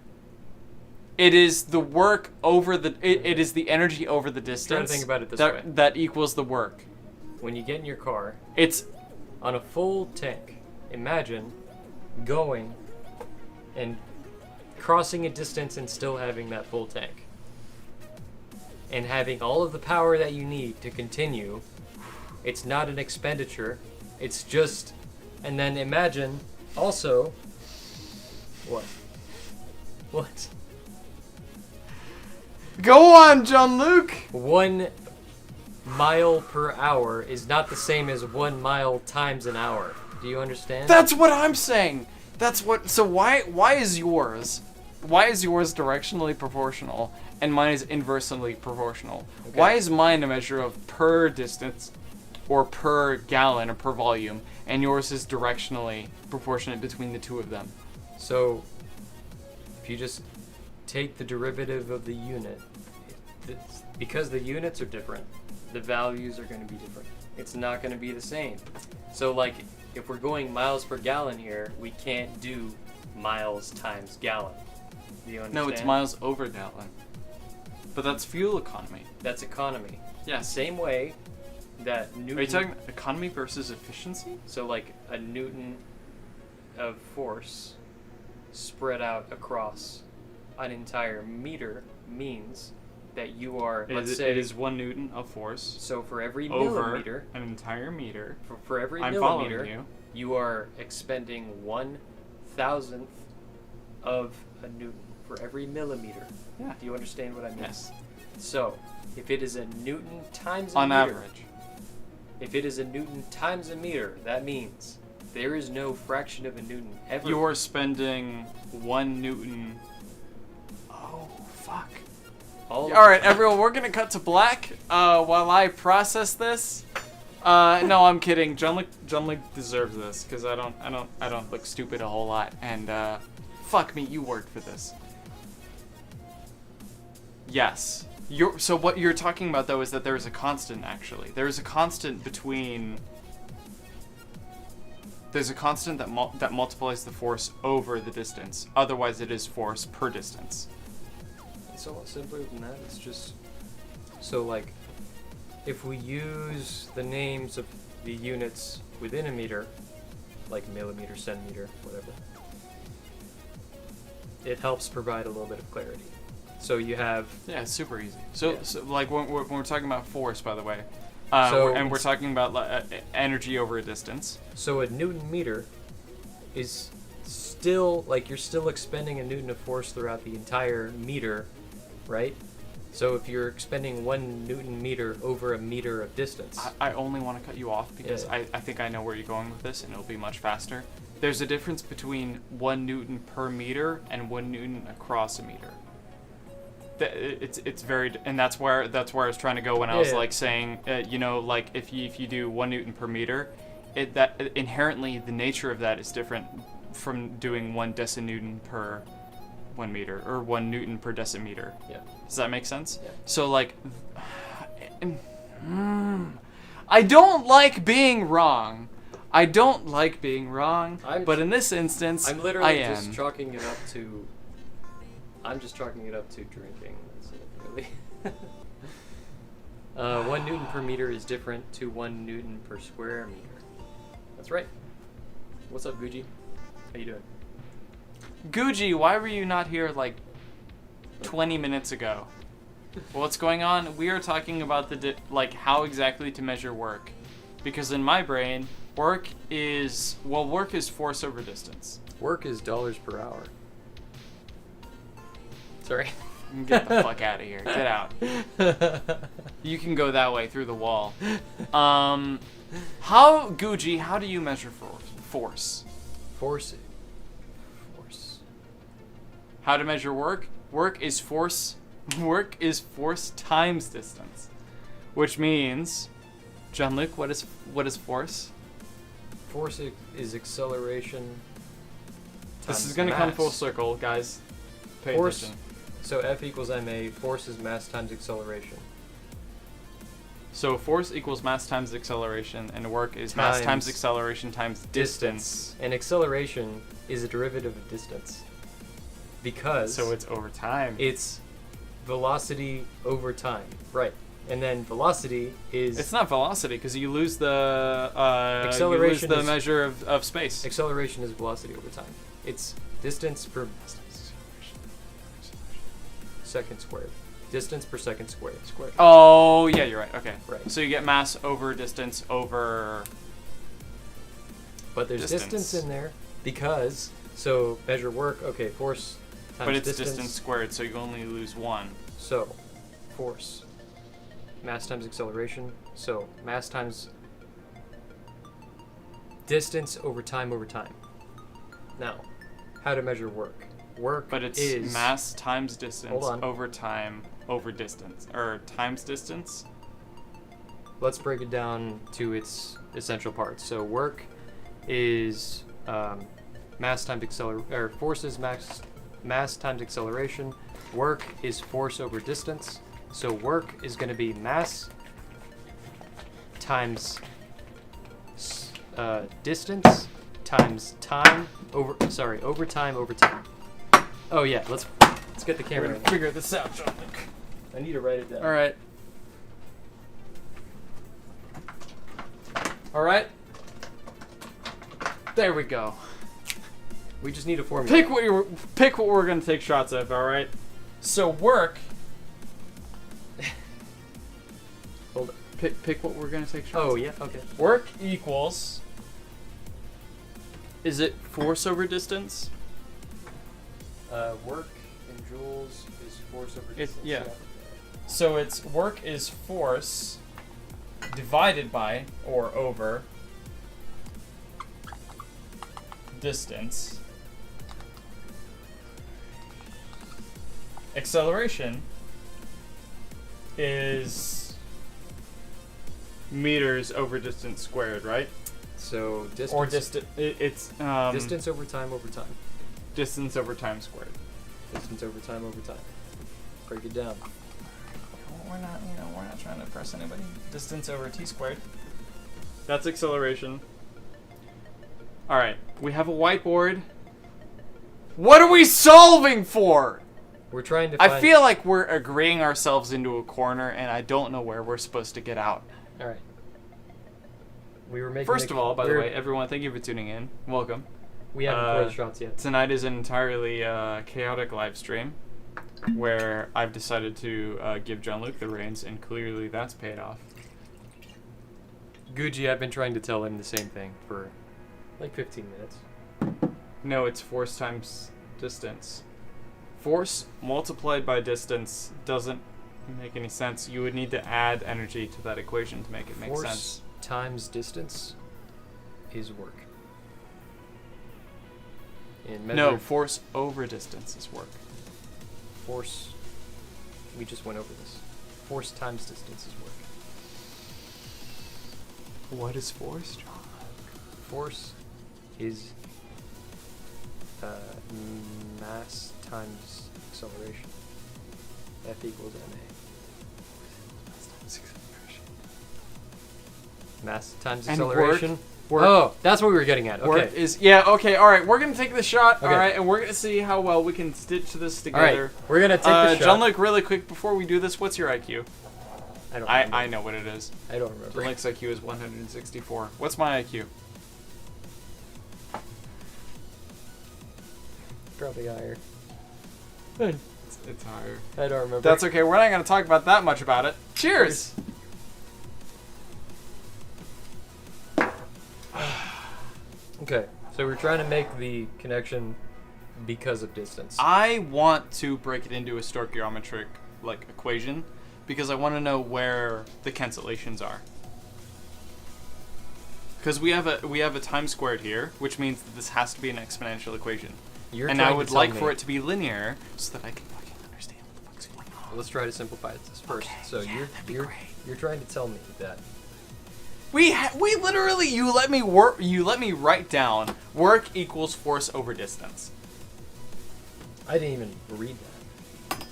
It is the work over the... It is the energy over the distance. Try to think about it this way. That equals the work. When you get in your car, It's... on a full tank, imagine going and crossing a distance and still having that full tank. And having all of the power that you need to continue. It's not an expenditure. It's just... And then imagine also... What? What? Go on, John Luke! 1 mile per hour is not the same as 1 mile times an hour. Do you understand? That's what I'm saying. That's what. So why is yours directionally proportional and mine is inversely proportional? Okay. Why is mine a measure of per distance, or per gallon, or per volume, and yours is directionally proportionate between the two of them? So, if you just take the derivative of the unit, because the units are different, the values are going to be different. It's not going to be the same. So, like, if we're going miles per gallon here, we can't do miles times gallon. Do you understand? No, it's miles over gallon. But that's fuel economy. That's economy. Yeah. Same way that Newton... Are you talking economy versus efficiency? So, like, a Newton of force spread out across an entire meter means that you are, let's say... It is 1 Newton of force So for every over millimeter... an entire meter. For every I'm millimeter, following you. you are expending 1/1000th of a Newton for every millimeter. Yeah. Do you understand what I mean? Yes. So, if it is a Newton times a On meter... average. If it is a Newton times a meter, that means there is no fraction of a Newton ever... You're spending 1 Newton. Oh, fuck. All Alright, everyone, we're gonna cut to black while I process this. No, I'm kidding. John Luke deserves this, because I don't look stupid a whole lot. And fuck me, you worked for this. Yes. So what you're talking about, though, is that there is a constant, actually. There is a constant between there's a constant that multiplies the force over the distance. Otherwise, it is force per distance. It's a lot simpler than that. It's just so like if we use the names of the units within a meter, like millimeter, centimeter, whatever, it helps provide a little bit of clarity. So you have Yeah, it's super easy. So, Yeah. so like when we're talking about force, by the way, So and we're talking about energy over a distance. so a Newton meter is still like you're still expending a Newton of force throughout the entire meter, right? So if you're expending 1 Newton meter over a meter of distance, I only want to cut you off because Yeah. I think I know where you're going with this, and it'll be much faster. There's a difference between 1 Newton per meter and 1 Newton across a meter. It's very, and that's where I was trying to go when I was Yeah. like saying, like if you do 1 Newton per meter, that inherently the nature of that is different from doing 1 decinewton per 1 meter or 1 Newton per decimeter. yeah. Does that make sense? Yeah. So like, I don't like being wrong. I don't like being wrong. But in this instance, I'm literally I am. just chalking it up to. I'm just chalking it up to drinking. That's it, really. 1 Newton per meter is different to 1 Newton per square meter. That's right. What's up, Gucci? How you doing? Gucci, why were you not here like 20 minutes ago? What's going on? We are talking about like how exactly to measure work, because in my brain, work is force over distance. Work is dollars per hour. Sorry. Get the fuck out of here. Get out. You can go that way through the wall. Gucci, how do you measure force? Force. How to measure work? Work is force times distance. Which means, Jean-Luc, what is force? Force is acceleration. This is gonna come full circle, guys. Pay Force. attention. So F equals ma. Force is mass times acceleration. So force equals mass times acceleration, and work is mass Times times acceleration times distance. And acceleration is a derivative of distance. Because So it's over time. it's velocity over time. Right. And then velocity is It's not velocity because you lose the Acceleration is- measure of space. acceleration is velocity over time. It's distance per second squared. Distance per second squared. Oh yeah, you're right. Okay. Right. So you get mass over distance over. But there's distance in there because so measure work. Okay, force times But it's distance squared, so you only lose 1. So force mass times acceleration. So mass times distance over time over time. Now, how to measure work? Work But it's is mass times distance Hold on. over time over distance, or times distance. Let's break it down to its essential parts. So work is mass times or force is mass times acceleration. Work is force over distance. So work is going to be mass times distance times time over time over time. Oh yeah, let's get the camera. We're gonna figure this out, Jean-Luc. I need to write it down. All right. All right. There we go. We just need a formula. Pick what we're gonna take shots of. All right. So work. Hold on. Pick what we're gonna take shots. Oh of. yeah, okay. Work equals. Is it force over distance? Work in joules is force over distance. Yeah. So it's work is force divided by or over distance. Acceleration is meters over distance squared, right? So distance Or it's distance over time over time. distance over time squared. Distance over time over time. Break it down. We're not trying to impress anybody. Distance over t squared. That's acceleration. All right, we have a whiteboard. What are we solving for? We're trying to find... I feel like we're agreeing ourselves into a corner, and I don't know where we're supposed to get out. All right. We were making... First of all, by the way, everyone, thank you for tuning in. Welcome. We haven't played shots yet. Tonight is an entirely chaotic live stream where I've decided to give Jean-Luc the reins, and clearly that's paid off. Gucci, I've been trying to tell him the same thing for like 15 minutes. No, it's force times distance. Force multiplied by distance doesn't make any sense. You would need to add energy to that equation to make it make sense. Force times distance is work. No, force over distance is work. Force... We just went over this. Force times distance is work. What is force, John? Force is mass times acceleration. F equals ma. Mass times acceleration. Work. Oh, that's what we were getting at. Okay. Work is okay. All right, we're gonna take the shot. Okay. All right, and we're gonna see how well we can stitch this together. All right, we're gonna take the shot. Jean-Luc, really quick before we do this, what's your IQ? I know what it is. I don't remember. Jean-Luc's IQ is 164. What's my IQ? Probably higher. It's higher. I don't remember. That's okay. We're not gonna talk about that much about it. Cheers. Okay, so we're trying to make the connection because of distance. I want to break it into a stoichiometric equation because I want to know where the cancellations are. Because we have a time squared here, which means that this has to be an exponential equation. And I would like for it to be linear so that I can fucking understand what the fuck's going on. Well, let's try to simplify this first. Okay, so yeah, you're trying to tell me that we literally you let me write down work equals force over distance. I didn't even read that.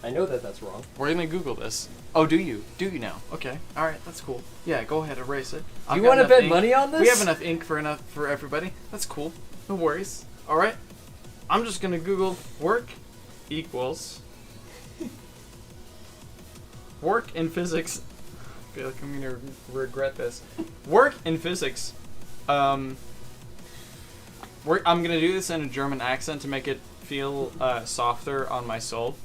I know that that's wrong. We're gonna Google this. Oh, do you? Do you now? Okay. All right, that's cool. Yeah, go ahead, erase it. Do you want to bet money on this? We have enough ink for everybody. That's cool. No worries. All right. I'm just gonna Google work equals work in physics. I feel like I'm gonna regret this. Work in physics. I'm gonna do this in a German accent to make it feel softer on my soul.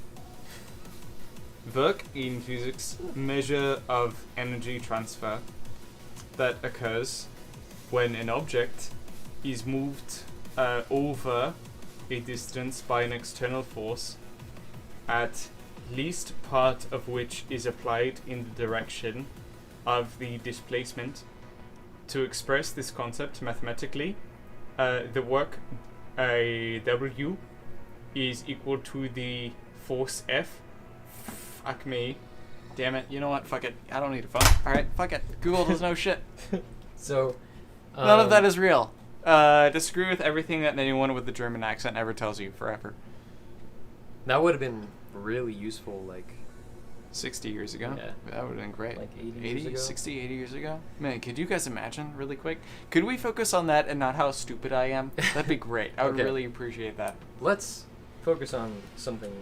Work in physics, measure of energy transfer that occurs when an object is moved over a distance by an external force, at least part of which is applied in the direction of the displacement. To express this concept mathematically, the work W is equal to the force F. Fuck me. Damn it. You know what? Fuck it. I don't need a phone. Alright, fuck it. Google does no shit. So, none of that is real. Disagree with everything that anyone with the German accent ever tells you forever. That would have been really useful, 60 years ago? Yeah. That would have been great. 80 years ago? 60, 80 years ago? Man, could you guys imagine really quick? Could we focus on that and not how stupid I am? That'd be great. I would really appreciate that. Let's focus on something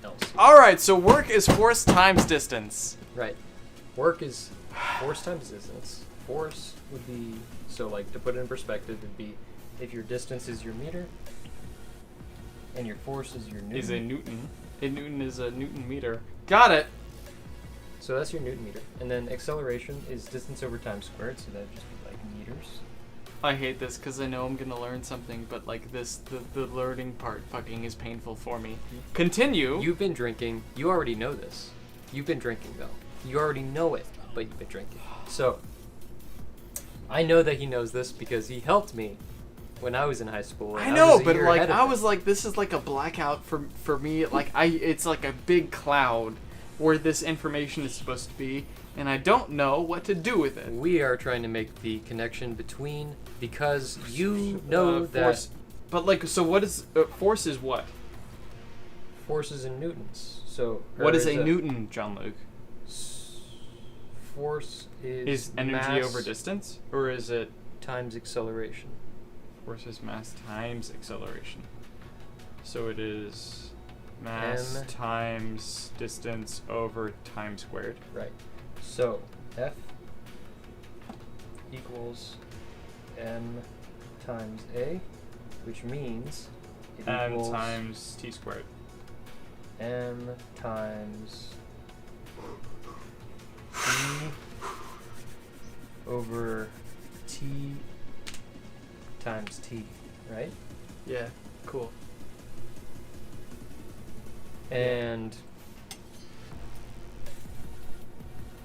else. Alright, so work is force times distance. Right. Work is force times distance. Force would be, to put it in perspective, it'd be if your distance is your meter and your force is your newton. Is a newton. A newton is a newton meter. Got it! So that's your newton meter. And then acceleration is distance over time squared, so that'd just be meters. I hate this because I know I'm gonna learn something, but the learning part fucking is painful for me. Continue! You've been drinking. You already know this. You've been drinking, though. You already know it, but you've been drinking. So, I know that he knows this because he helped me when I was in high school. I know, but I was like, this is like a blackout for me. It's like a big cloud where this information is supposed to be, and I don't know what to do with it. We are trying to make the connection between, because you know that force, but so what is force? Is what? Force is in newtons. So what is a newton, Jean-Luc? Force is energy mass over distance, or is it times acceleration? Force is mass times acceleration. So it is mass M times distance over time squared. Right. So F equals M times A, which means it M equals times t squared. M times T over T times T, right? Yeah, cool. And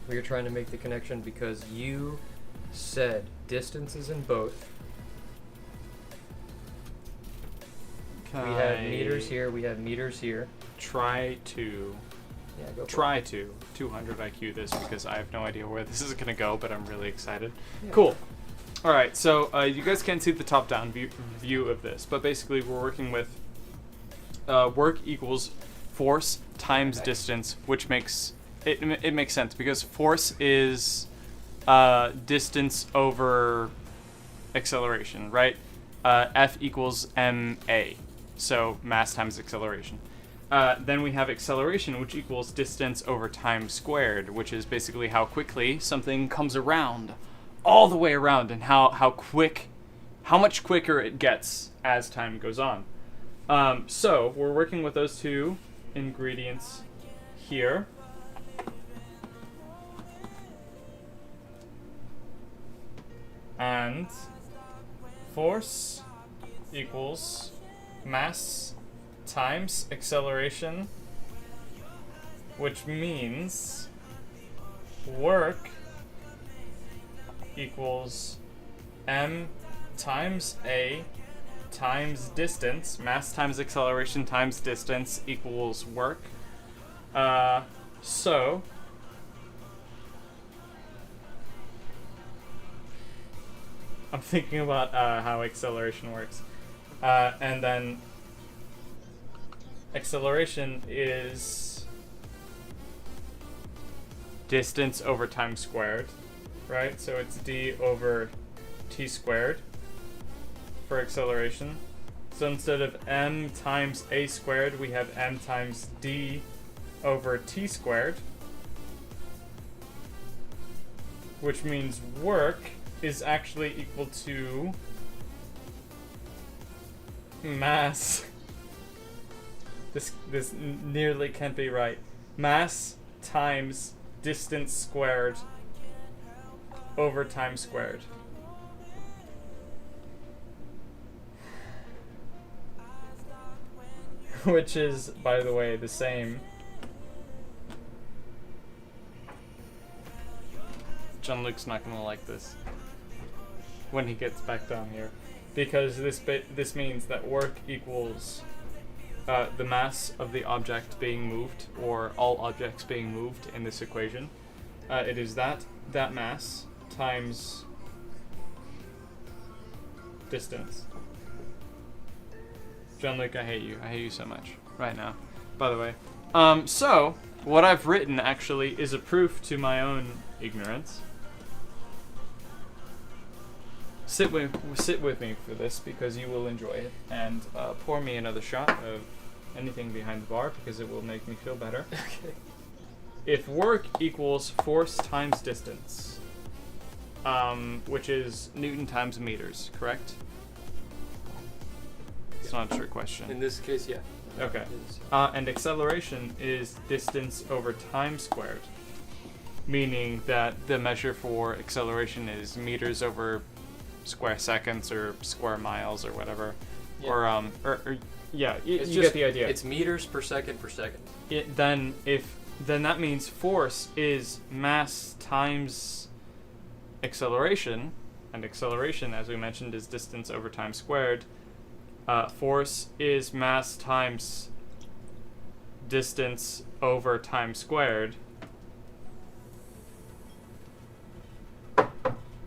we are trying to make the connection because you said distances in both. We have meters here, we have meters here. Try to Yeah, go for try to 200 IQ this because I have no idea where this is going to go, but I'm really excited. it. Yeah. Cool. All right, so you guys can't see the top-down view of this, but basically we're working with work equals force times distance, which makes it makes sense because force is distance over acceleration, right? F equals ma, so mass times acceleration. Then we have acceleration, which equals distance over time squared, which is basically how quickly something comes around, all the way around, and how much quicker it gets as time goes on. So we're working with those two ingredients here. And force equals mass times acceleration, which means work equals m times a times distance. Mass times acceleration times distance equals work. So I'm thinking about how acceleration works. And then acceleration is distance over time squared, right? So it's d over t squared for acceleration. So instead of m times a squared, we have m times d over t squared, which means work is actually equal to mass. This nearly can't be right. Mass times distance squared over time squared. Which is, by the way, the same. Jean-Luc's not gonna like this when he gets back down here, because this means that work equals the mass of the object being moved, or all objects being moved in this equation. It is that mass times distance. Jean-Luc, I hate you. I hate you so much right now, by the way. So what I've written actually is a proof to my own ignorance. Sit with me for this because you will enjoy it, and pour me another shot of anything behind the bar because it will make me feel better. Okay. If work equals force times distance, which is Newton times meters, correct? It's not a trick question. In this case, yeah. Okay. It is. And acceleration is distance over time squared, meaning that the measure for acceleration is meters over square seconds or square miles or whatever. Yeah. Or yeah, you It's get just the idea. It's meters per second per second. Then that means force is mass times acceleration, and acceleration, as we mentioned, is distance over time squared. Force is mass times distance over time squared.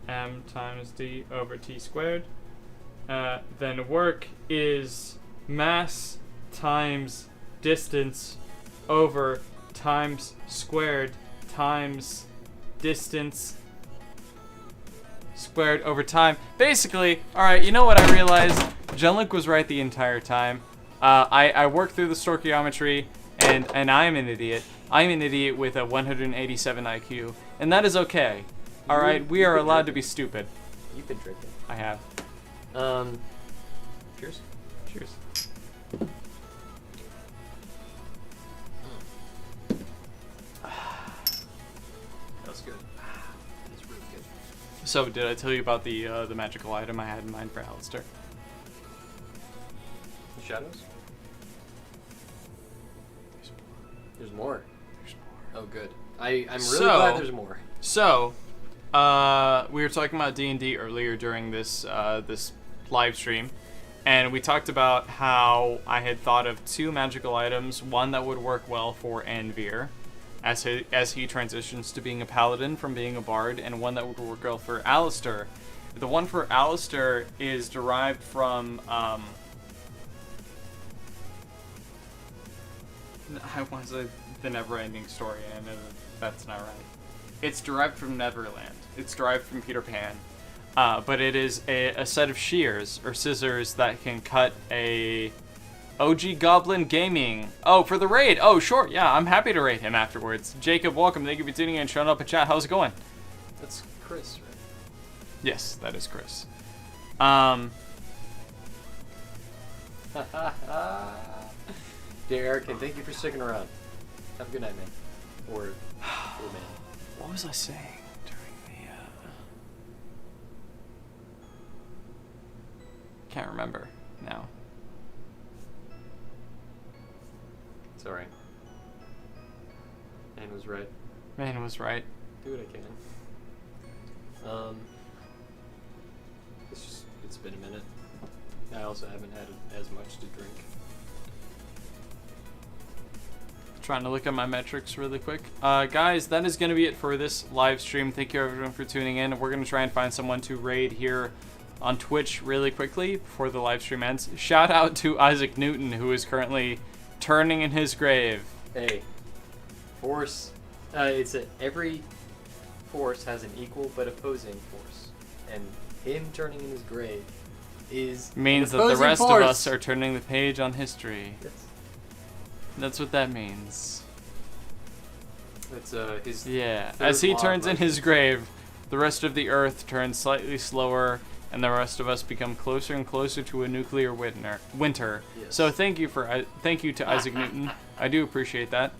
M times d over t squared. Then work is mass times distance over times squared times distance squared over time. Basically, all right, you know what I realized? John-Luke was right the entire time. I worked through the stoichiometry, and I'm an idiot. I'm an idiot with a 187 IQ, and that is okay. All right, we are allowed to be stupid. You've been drinking. I have. Cheers. Cheers. That's good. That's really good. So, did I tell you about the magical item I had in mind for Alistair? The shadows? There's more. There's more. Oh, good. I'm really glad there's more. So, we were talking about D&D earlier during this this live stream, and we talked about how I had thought of 2 magical items, one that would work well for Anvir, as he transitions to being a paladin from being a bard, and one that would work well for Alistair. The one for Alistair is derived from I want to say the Never-Ending Story, and I know that's not right. It's derived from Neverland. It's derived from Peter Pan. But it is a set of shears, or scissors, that can cut a OG Goblin Gaming. Oh, for the raid. Oh, sure. Yeah, I'm happy to raid him afterwards. Jacob, welcome. Thank you for tuning in and showing up in chat. How's it going? That's Chris, right? Yes, that is Chris. Dear Eric, and thank you for sticking around. Have a good night, man. Or man. What was I saying during the... Can't remember now. It's alright. Man was right. Man was right. Do what I can. It's been a minute. I also haven't had as much to drink. Trying to look at my metrics really quick. Guys, that is going to be it for this live stream. Thank you everyone for tuning in. We're going to try and find someone to raid here on Twitch really quickly before the live stream ends. Shout out to Isaac Newton, who is currently turning in his grave. Hey, force. Every force has an equal but opposing force, and him turning in his grave means that the rest of us are turning the page on history. That's what that means. It's his. Yeah, as he turns in his grave, the rest of the Earth turns slightly slower, and the rest of us become closer and closer to a nuclear winter. Yes. So thank you to Isaac Newton. I do appreciate that.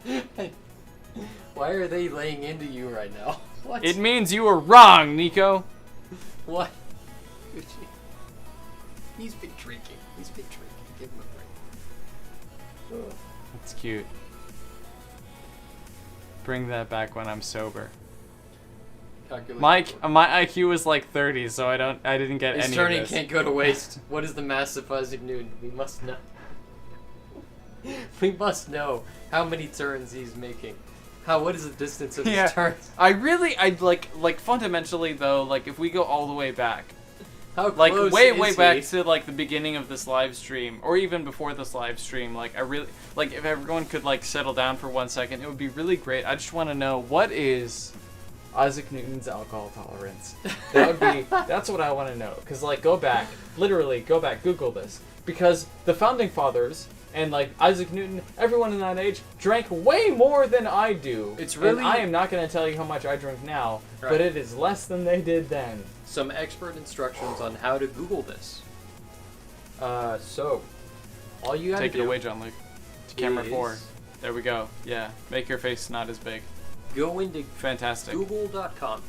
Why are they laying into you right now? What? It means you were wrong, Nico. What? He's been drinking. Give him a break. Ugh. That's cute. Bring that back when I'm sober. Mike, my IQ was like 30, so I didn't get any of this. His turning can't go to waste. What is the mass of Isaac Newton? We must know. We must know how many turns he's making. What is the distance of his turns? I'd like fundamentally though, like if we go all the way back, how like close way is back he? to like the beginning of this live stream, or even before this live stream, like I really like if everyone could like settle down for 1 second, it would be really great. I just want to know, what is Isaac Newton's alcohol tolerance? That's what I want to know. Because like literally go back, Google this, because the founding fathers and like Isaac Newton, everyone in that age drank way more than I do. It's really. And I am not going to tell you how much I drink now, right, but it is less than they did then. Some expert instructions on how to Google this. So all you gotta take it away, John Luke. To camera 4. There we go. Yeah, make your face not as big. Go into fantastic. Google.com.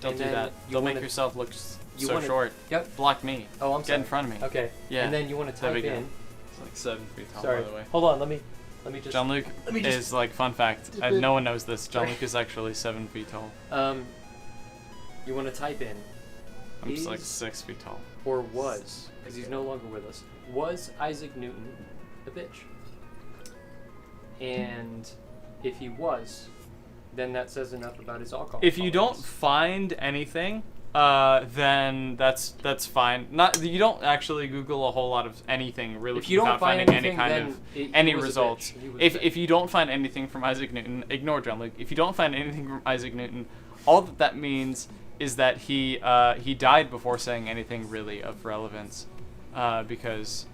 Don't do that. Don't make yourself look so short. Yep. Block me. Oh, I'm sorry. Get in front of me. Okay. Yeah. And then you want to type in. It's like 7 feet tall, sorry. by the way. Hold on. Let me just. John Luke is like, fun fact. No one knows this. John Luke is actually 7 feet tall. You want to type in. I'm just like 6 feet tall. Or was, because he's no longer with us. Was Isaac Newton a bitch? And if he was, then that says enough about his alcohol. If you don't find anything, then that's fine. You don't actually Google a whole lot of anything really without finding any kind of any results. If you don't find anything from Isaac Newton, ignore John Luke. If you don't find anything from Isaac Newton, all that means is that he died before saying anything really of relevance, because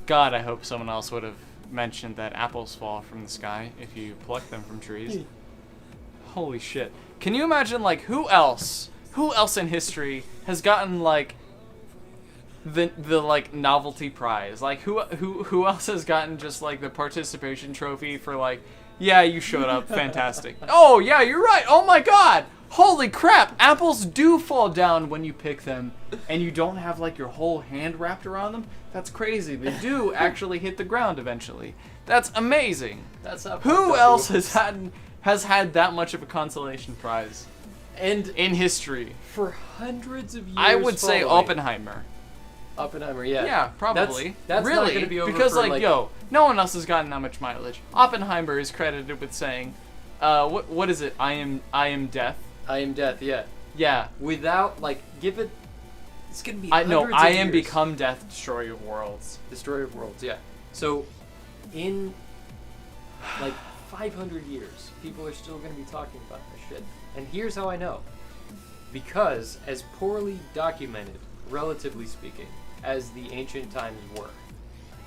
God, I hope someone else would have mentioned that apples fall from the sky if you pluck them from trees. Holy shit. Can you imagine, like, who else in history has gotten, like, the like novelty prize? Like, who else has gotten just like the participation trophy for, like, yeah, you showed up, fantastic. Oh yeah, you're right. Oh my God, holy crap, apples do fall down when you pick them, and you don't have like your whole hand wrapped around them. That's crazy. They do actually hit the ground eventually. That's amazing. That's how. Who else has had that much of a consolation prize And in history? for hundreds of years. I would say following. Oppenheimer. Oppenheimer, yeah. Yeah, probably. That's really, not gonna be over because for, like, yo, no one else has gotten that much mileage. Oppenheimer is credited with saying, what is it? I am death. I am death. Yeah. Yeah. Without like, give it. It's gonna be. I am years. become death, destroyer of worlds. Destroyer of worlds. Yeah. So, in like 500 years, people are still gonna be talking about this shit. And here's how I know. Because as poorly documented, relatively speaking, as the ancient times were,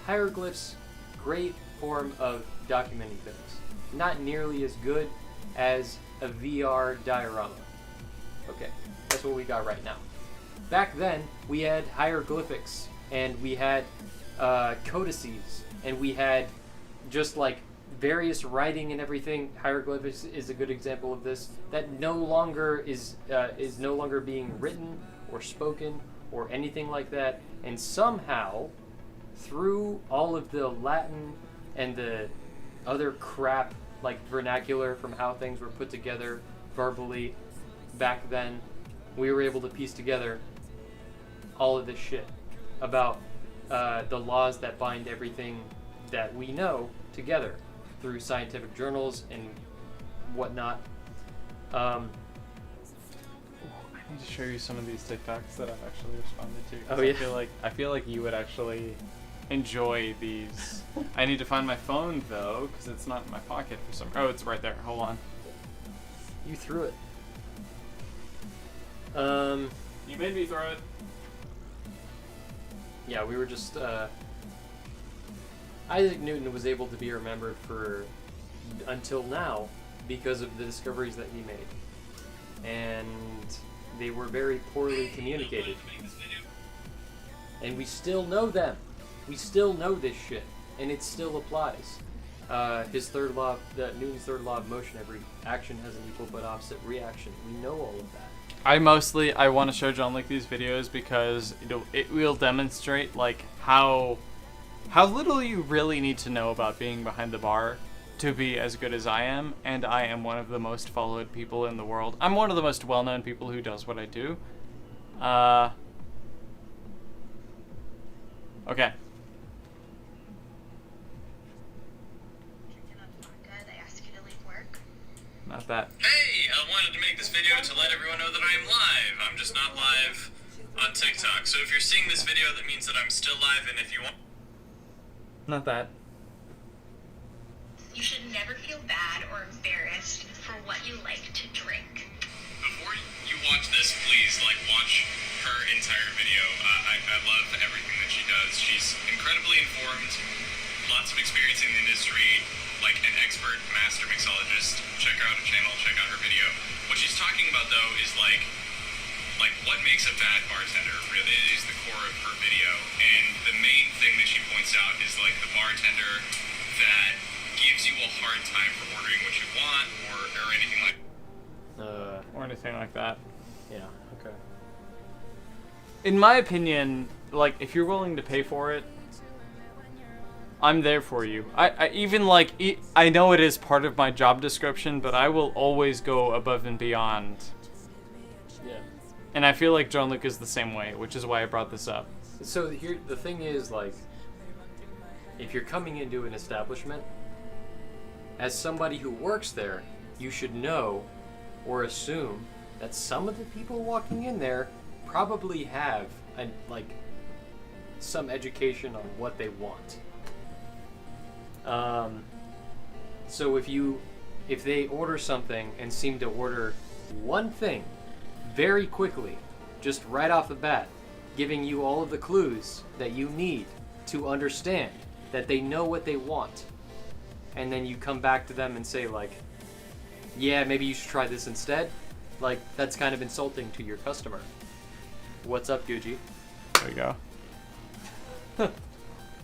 hieroglyphs, great form of documenting things. Not nearly as good as a VR diorama. Okay, that's what we got right now. Back then, we had hieroglyphics, and we had codices, and we had just like various writing and everything. Hieroglyphics is a good example of this. That no longer is no longer being written or spoken or anything like that. And somehow, through all of the Latin and the other crap like vernacular from how things were put together verbally back then, we were able to piece together all of this shit about the laws that bind everything that we know together through scientific journals and whatnot. I need to show you some of these TikToks that I've actually responded to. Oh, yeah. I feel like you would actually enjoy these. I need to find my phone though, because it's not in my pocket for some. Oh, it's right there. Hold on. You threw it. You made me throw it. Yeah, we were just. Isaac Newton was able to be remembered for until now because of the discoveries that he made, and they were very poorly communicated. And we still know them. We still know this shit, and it still applies. His third law, Newton's third law of motion: every action has an equal but opposite reaction. We know all of that. I want to show John Luke these videos because it will demonstrate like how little you really need to know about being behind the bar to be as good as I am, and I am one of the most followed people in the world. I'm one of the most well-known people who does what I do. Okay. Not that. Hey, I wanted to make this video to let everyone know that I am live. I'm just not live on TikTok. So if you're seeing this video, that means that I'm still live, and if you want... Not that. You should never feel bad or embarrassed for what you like to drink. Before you watch this, please, watch her entire video. I love everything that she does. She's incredibly informed, lots of experience in the industry, an expert master mixologist. Check out her channel, check out her video. What she's talking about, though, is, what makes a bad bartender really is the core of her video. And the main thing that she points out is, the bartender that gives you a hard time for ordering what you want or anything like that. Or anything like that. Yeah, okay. In my opinion, if you're willing to pay for it, I'm there for you. I even I know it is part of my job description, but I will always go above and beyond. Yeah. And I feel like John Luke is the same way, which is why I brought this up. So here, the thing is, if you're coming into an establishment, as somebody who works there, you should know or assume that some of the people walking in there probably have some education on what they want. So if they order something and seem to order one thing very quickly, just right off the bat, giving you all of the clues that you need to understand that they know what they want. And then you come back to them and say, like, yeah, maybe you should try this instead. Like, that's kind of insulting to your customer. What's up, Gucci? There we go.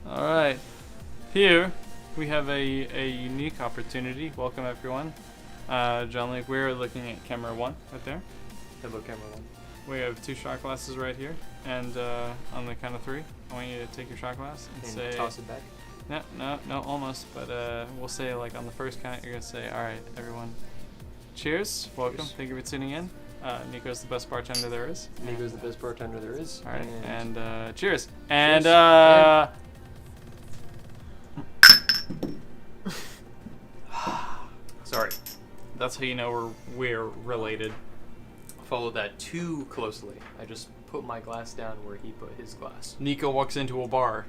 Alright. Here, we have a unique opportunity. Welcome, everyone. John Lake, we're looking at camera 1 right there. Hello, camera 1. We have 2 shot glasses right here. And on the count of 3, I want you to take your shot glass and say... toss it back? No, almost. But we'll say, like, on the first count, you're going to say, alright, everyone. Cheers. Welcome. Cheers. Thank you for tuning in. Nico's the best bartender there is. Nico's the best bartender there is. Alright, and cheers. And, sorry. That's how you know we're related. Follow that too closely. I just put my glass down where he put his glass. Nico walks into a bar.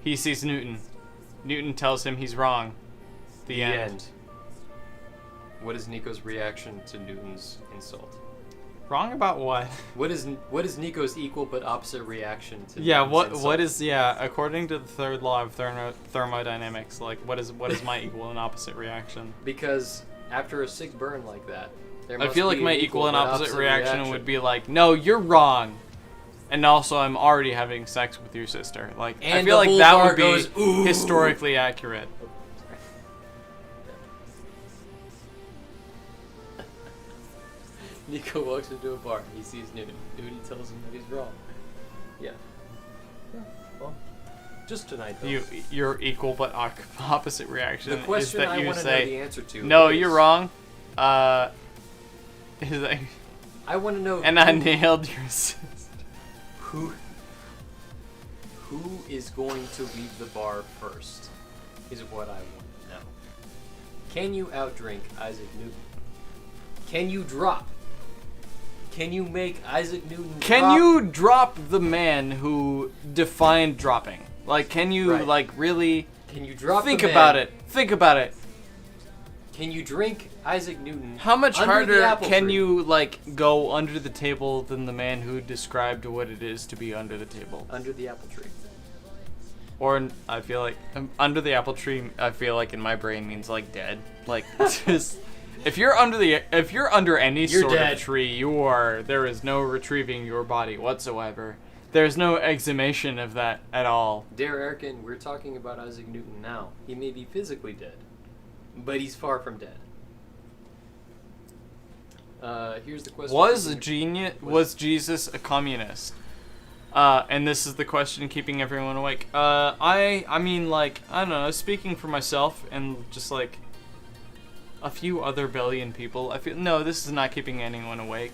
He sees Newton. Newton tells him he's wrong. The end. What is Nico's reaction to Newton's insult? Wrong about what? What is Nico's equal but opposite reaction to Yeah, Newton's insult? what is according to the third law of thermodynamics, like what is my equal and opposite reaction? Because after a sick burn like that, there I must feel like be my an equal and but opposite reaction would be like, no, you're wrong. And also I'm already having sex with your sister. Like I And feel the like whole that bar would be goes, "Ooh." historically accurate. Nico walks into a bar. He sees Newton. Newton tells him that he's wrong. Yeah. Well, just tonight though. Your equal but opposite reaction The is question that I you want to know say, the answer to. no, is- you're wrong. Is like, I want to know. and I nailed your sister. Who is going to leave the bar first? Is what I want to know. Can you outdrink Isaac Newton? Can you drop? Can you make Isaac Newton Can drop? you drop the man who defined dropping? Like, can you, Right. like, really Can you drop think the man? about it? Think about it. Can you drink Isaac Newton? How much under the harder apple can tree? you, like, go under the table than the man who described what it is to be under the table? Under the apple tree. Or, I feel like, under the apple tree, I feel like in my brain means, like, dead. Like, just... If you're under any You're sort dead. of tree, there is no retrieving your body whatsoever. There's no exhumation of that at all. Dare Erkin, we're talking about Isaac Newton now. He may be physically dead, but he's far from dead. Here's the question. Was Jesus a communist? And this is the question keeping everyone awake. I mean, like, I don't know, speaking for myself and just, like, a few other billion people, I feel, no, this is not keeping anyone awake.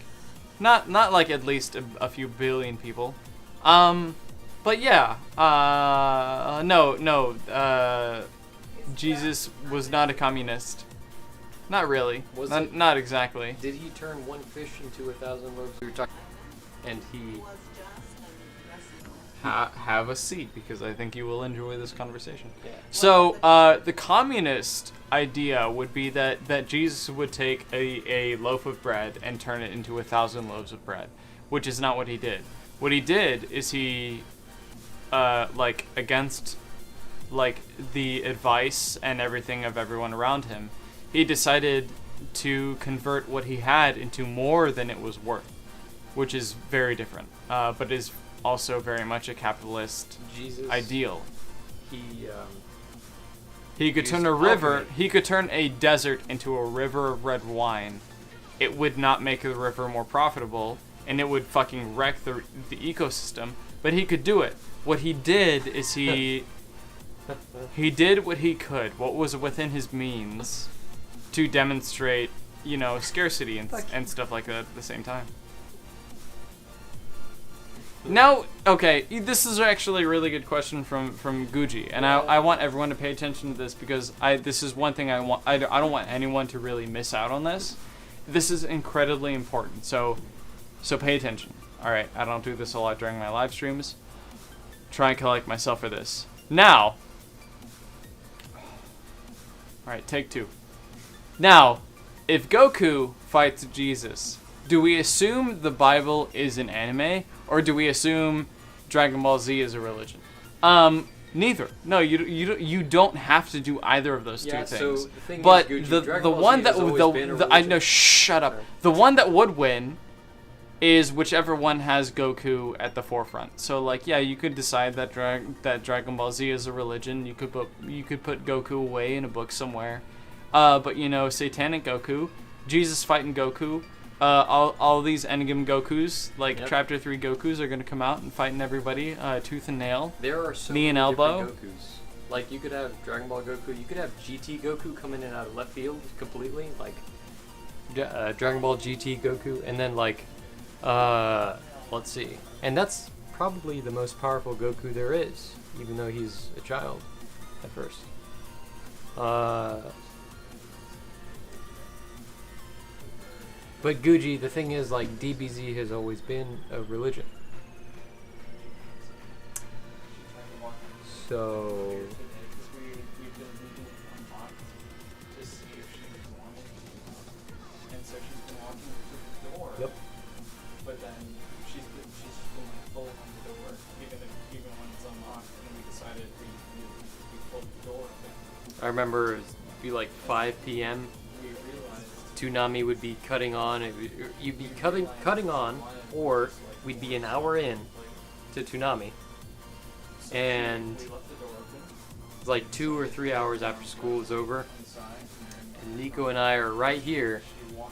Not like at least a few billion people. But yeah, no, Jesus was not a communist. Not really. Was Not, it? not exactly. Did he turn one fish into 1,000 loaves? We were talking, and he. Have a seat, because I think you will enjoy this conversation. Yeah. So, the communist idea would be that Jesus would take a loaf of bread and turn it into 1,000 loaves of bread, which is not what he did. What he did is he, like, against, like, the advice and everything of everyone around him, he decided to convert what he had into more than it was worth, which is very different, but is also very much a capitalist Jesus. ideal. He He could turn used a river, alchemy. he could turn a desert into a river of red wine. It would not make the river more profitable, and it would fucking wreck the ecosystem, but he could do it. What he did is he did what he could, what was within his means, to demonstrate, you know, scarcity and stuff like that at the same time. Now, okay, this is actually a really good question from Gucci, and I want everyone to pay attention to this, because this is one thing I don't want anyone to really miss out on this. This is incredibly important, so pay attention. All right, I don't do this a lot during my live streams. Try and collect myself for this. Now, all right, take 2. Now, if Goku fights Jesus, do we assume the Bible is an anime, or do we assume Dragon Ball Z is a religion? Neither. No, you don't have to do either of those two things. So the thing but is, Gucci, the Dragon Ball one Z that has always been a I religion. know. Shut up. Sorry. The one that would win is whichever one has Goku at the forefront. So like, yeah, you could decide that Dragon Ball Z is a religion. You could put Goku away in a book somewhere. But you know, Satanic Goku, Jesus fighting Goku, all these Endgame Gokus, like Chapter 3 Gokus, are gonna come out and fighting everybody, tooth and nail. There are so knee and many elbow. different Gokus. Like you could have Dragon Ball Goku, you could have GT Goku coming in out of left field completely, like Dragon Ball GT Goku, and then like, let's see, and that's probably the most powerful Goku there is, even though he's a child at first. But Gucci, the thing is, like, DBZ has always been a religion. So... Yep. But then she's been like full on the door, even when it's unlocked, and we decided we pulled the door open. I remember it'd be like 5 p.m. We realized Toonami would be cutting on. You'd be cutting on, or we'd be an hour in to Toonami, and we left the door open it's like 2 or 3 hours after school is over, and Nico and I are right here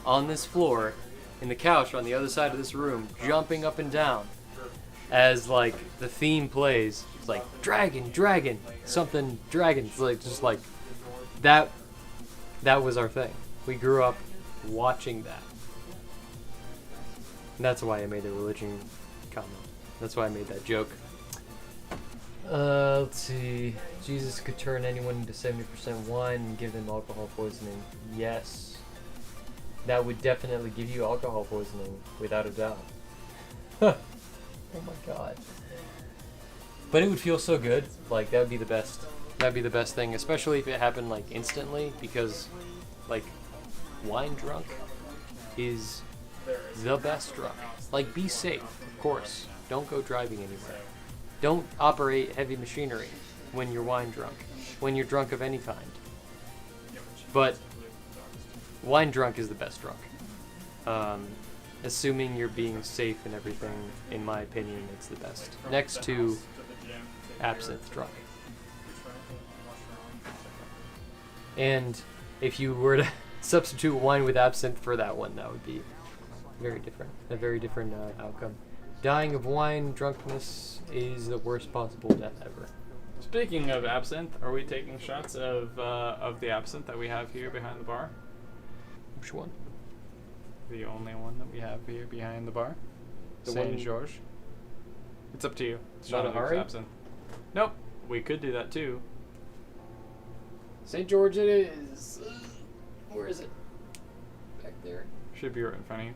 on this floor in the couch on the other side of this room, jumping up and down as like the theme plays. It's like dragon, something dragons, like just like that. That was our thing. We grew up watching that. And that's why I made the religion comment. That's why I made that joke. Let's see. Jesus could turn anyone into 70% wine and give them alcohol poisoning. Yes. That would definitely give you alcohol poisoning, without a doubt. Oh my god. But it would feel so good. Like, that would be the best. That'd be the best thing, especially if it happened, like, instantly, because, like, wine drunk is the best drunk. Like, be safe, of course. Don't go driving anywhere. Don't operate heavy machinery when you're wine drunk. When you're drunk of any kind. But wine drunk is the best drunk. Assuming you're being safe and everything, in my opinion, it's the best. Next to absinthe drunk. And if you were to substitute wine with absinthe for that one, that would be very different. A very different outcome. Dying of wine drunkenness is the worst possible death ever. Speaking of absinthe, are we taking shots of the absinthe that we have here behind the bar? Which one? The only one that we have here behind the bar. The Saint one- George. It's up to you. Matahari? Absinthe. Nope. We could do that too. St. George it is. Where is it? Back there. Should be right in front of you.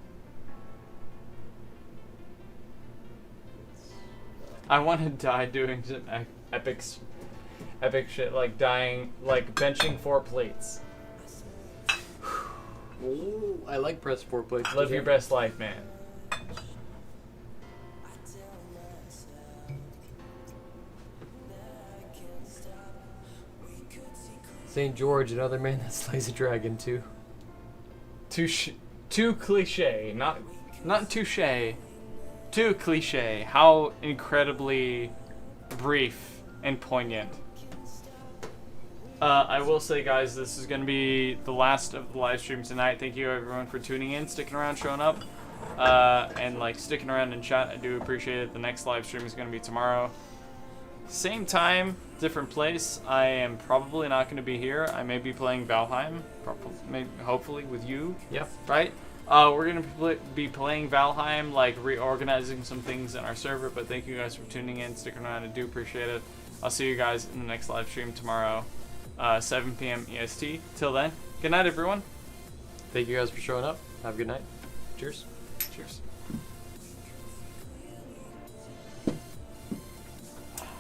I want to die doing some epic shit, like dying, like benching 4 plates. Ooh, I like press 4 plates. Live your best life, man. St. George, another man that slays a dragon too. Too cliche, not touche. Too cliche. How incredibly brief and poignant. I will say, guys, this is going to be the last of the live stream tonight. Thank you, everyone, for tuning in, sticking around, showing up, and like sticking around in chat. I do appreciate it. The next live stream is going to be tomorrow. Same time, different place. I am probably not going to be here. I may be playing Valheim, hopefully with you. Yeah. Right? We're going to be playing Valheim, like reorganizing some things in our server, but thank you guys for tuning in, sticking around. I do appreciate it. I'll see you guys in the next live stream tomorrow, 7 p.m. EST. Till then, good night, everyone. Thank you guys for showing up. Have a good night. Cheers. Cheers.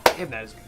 Damn, that is good.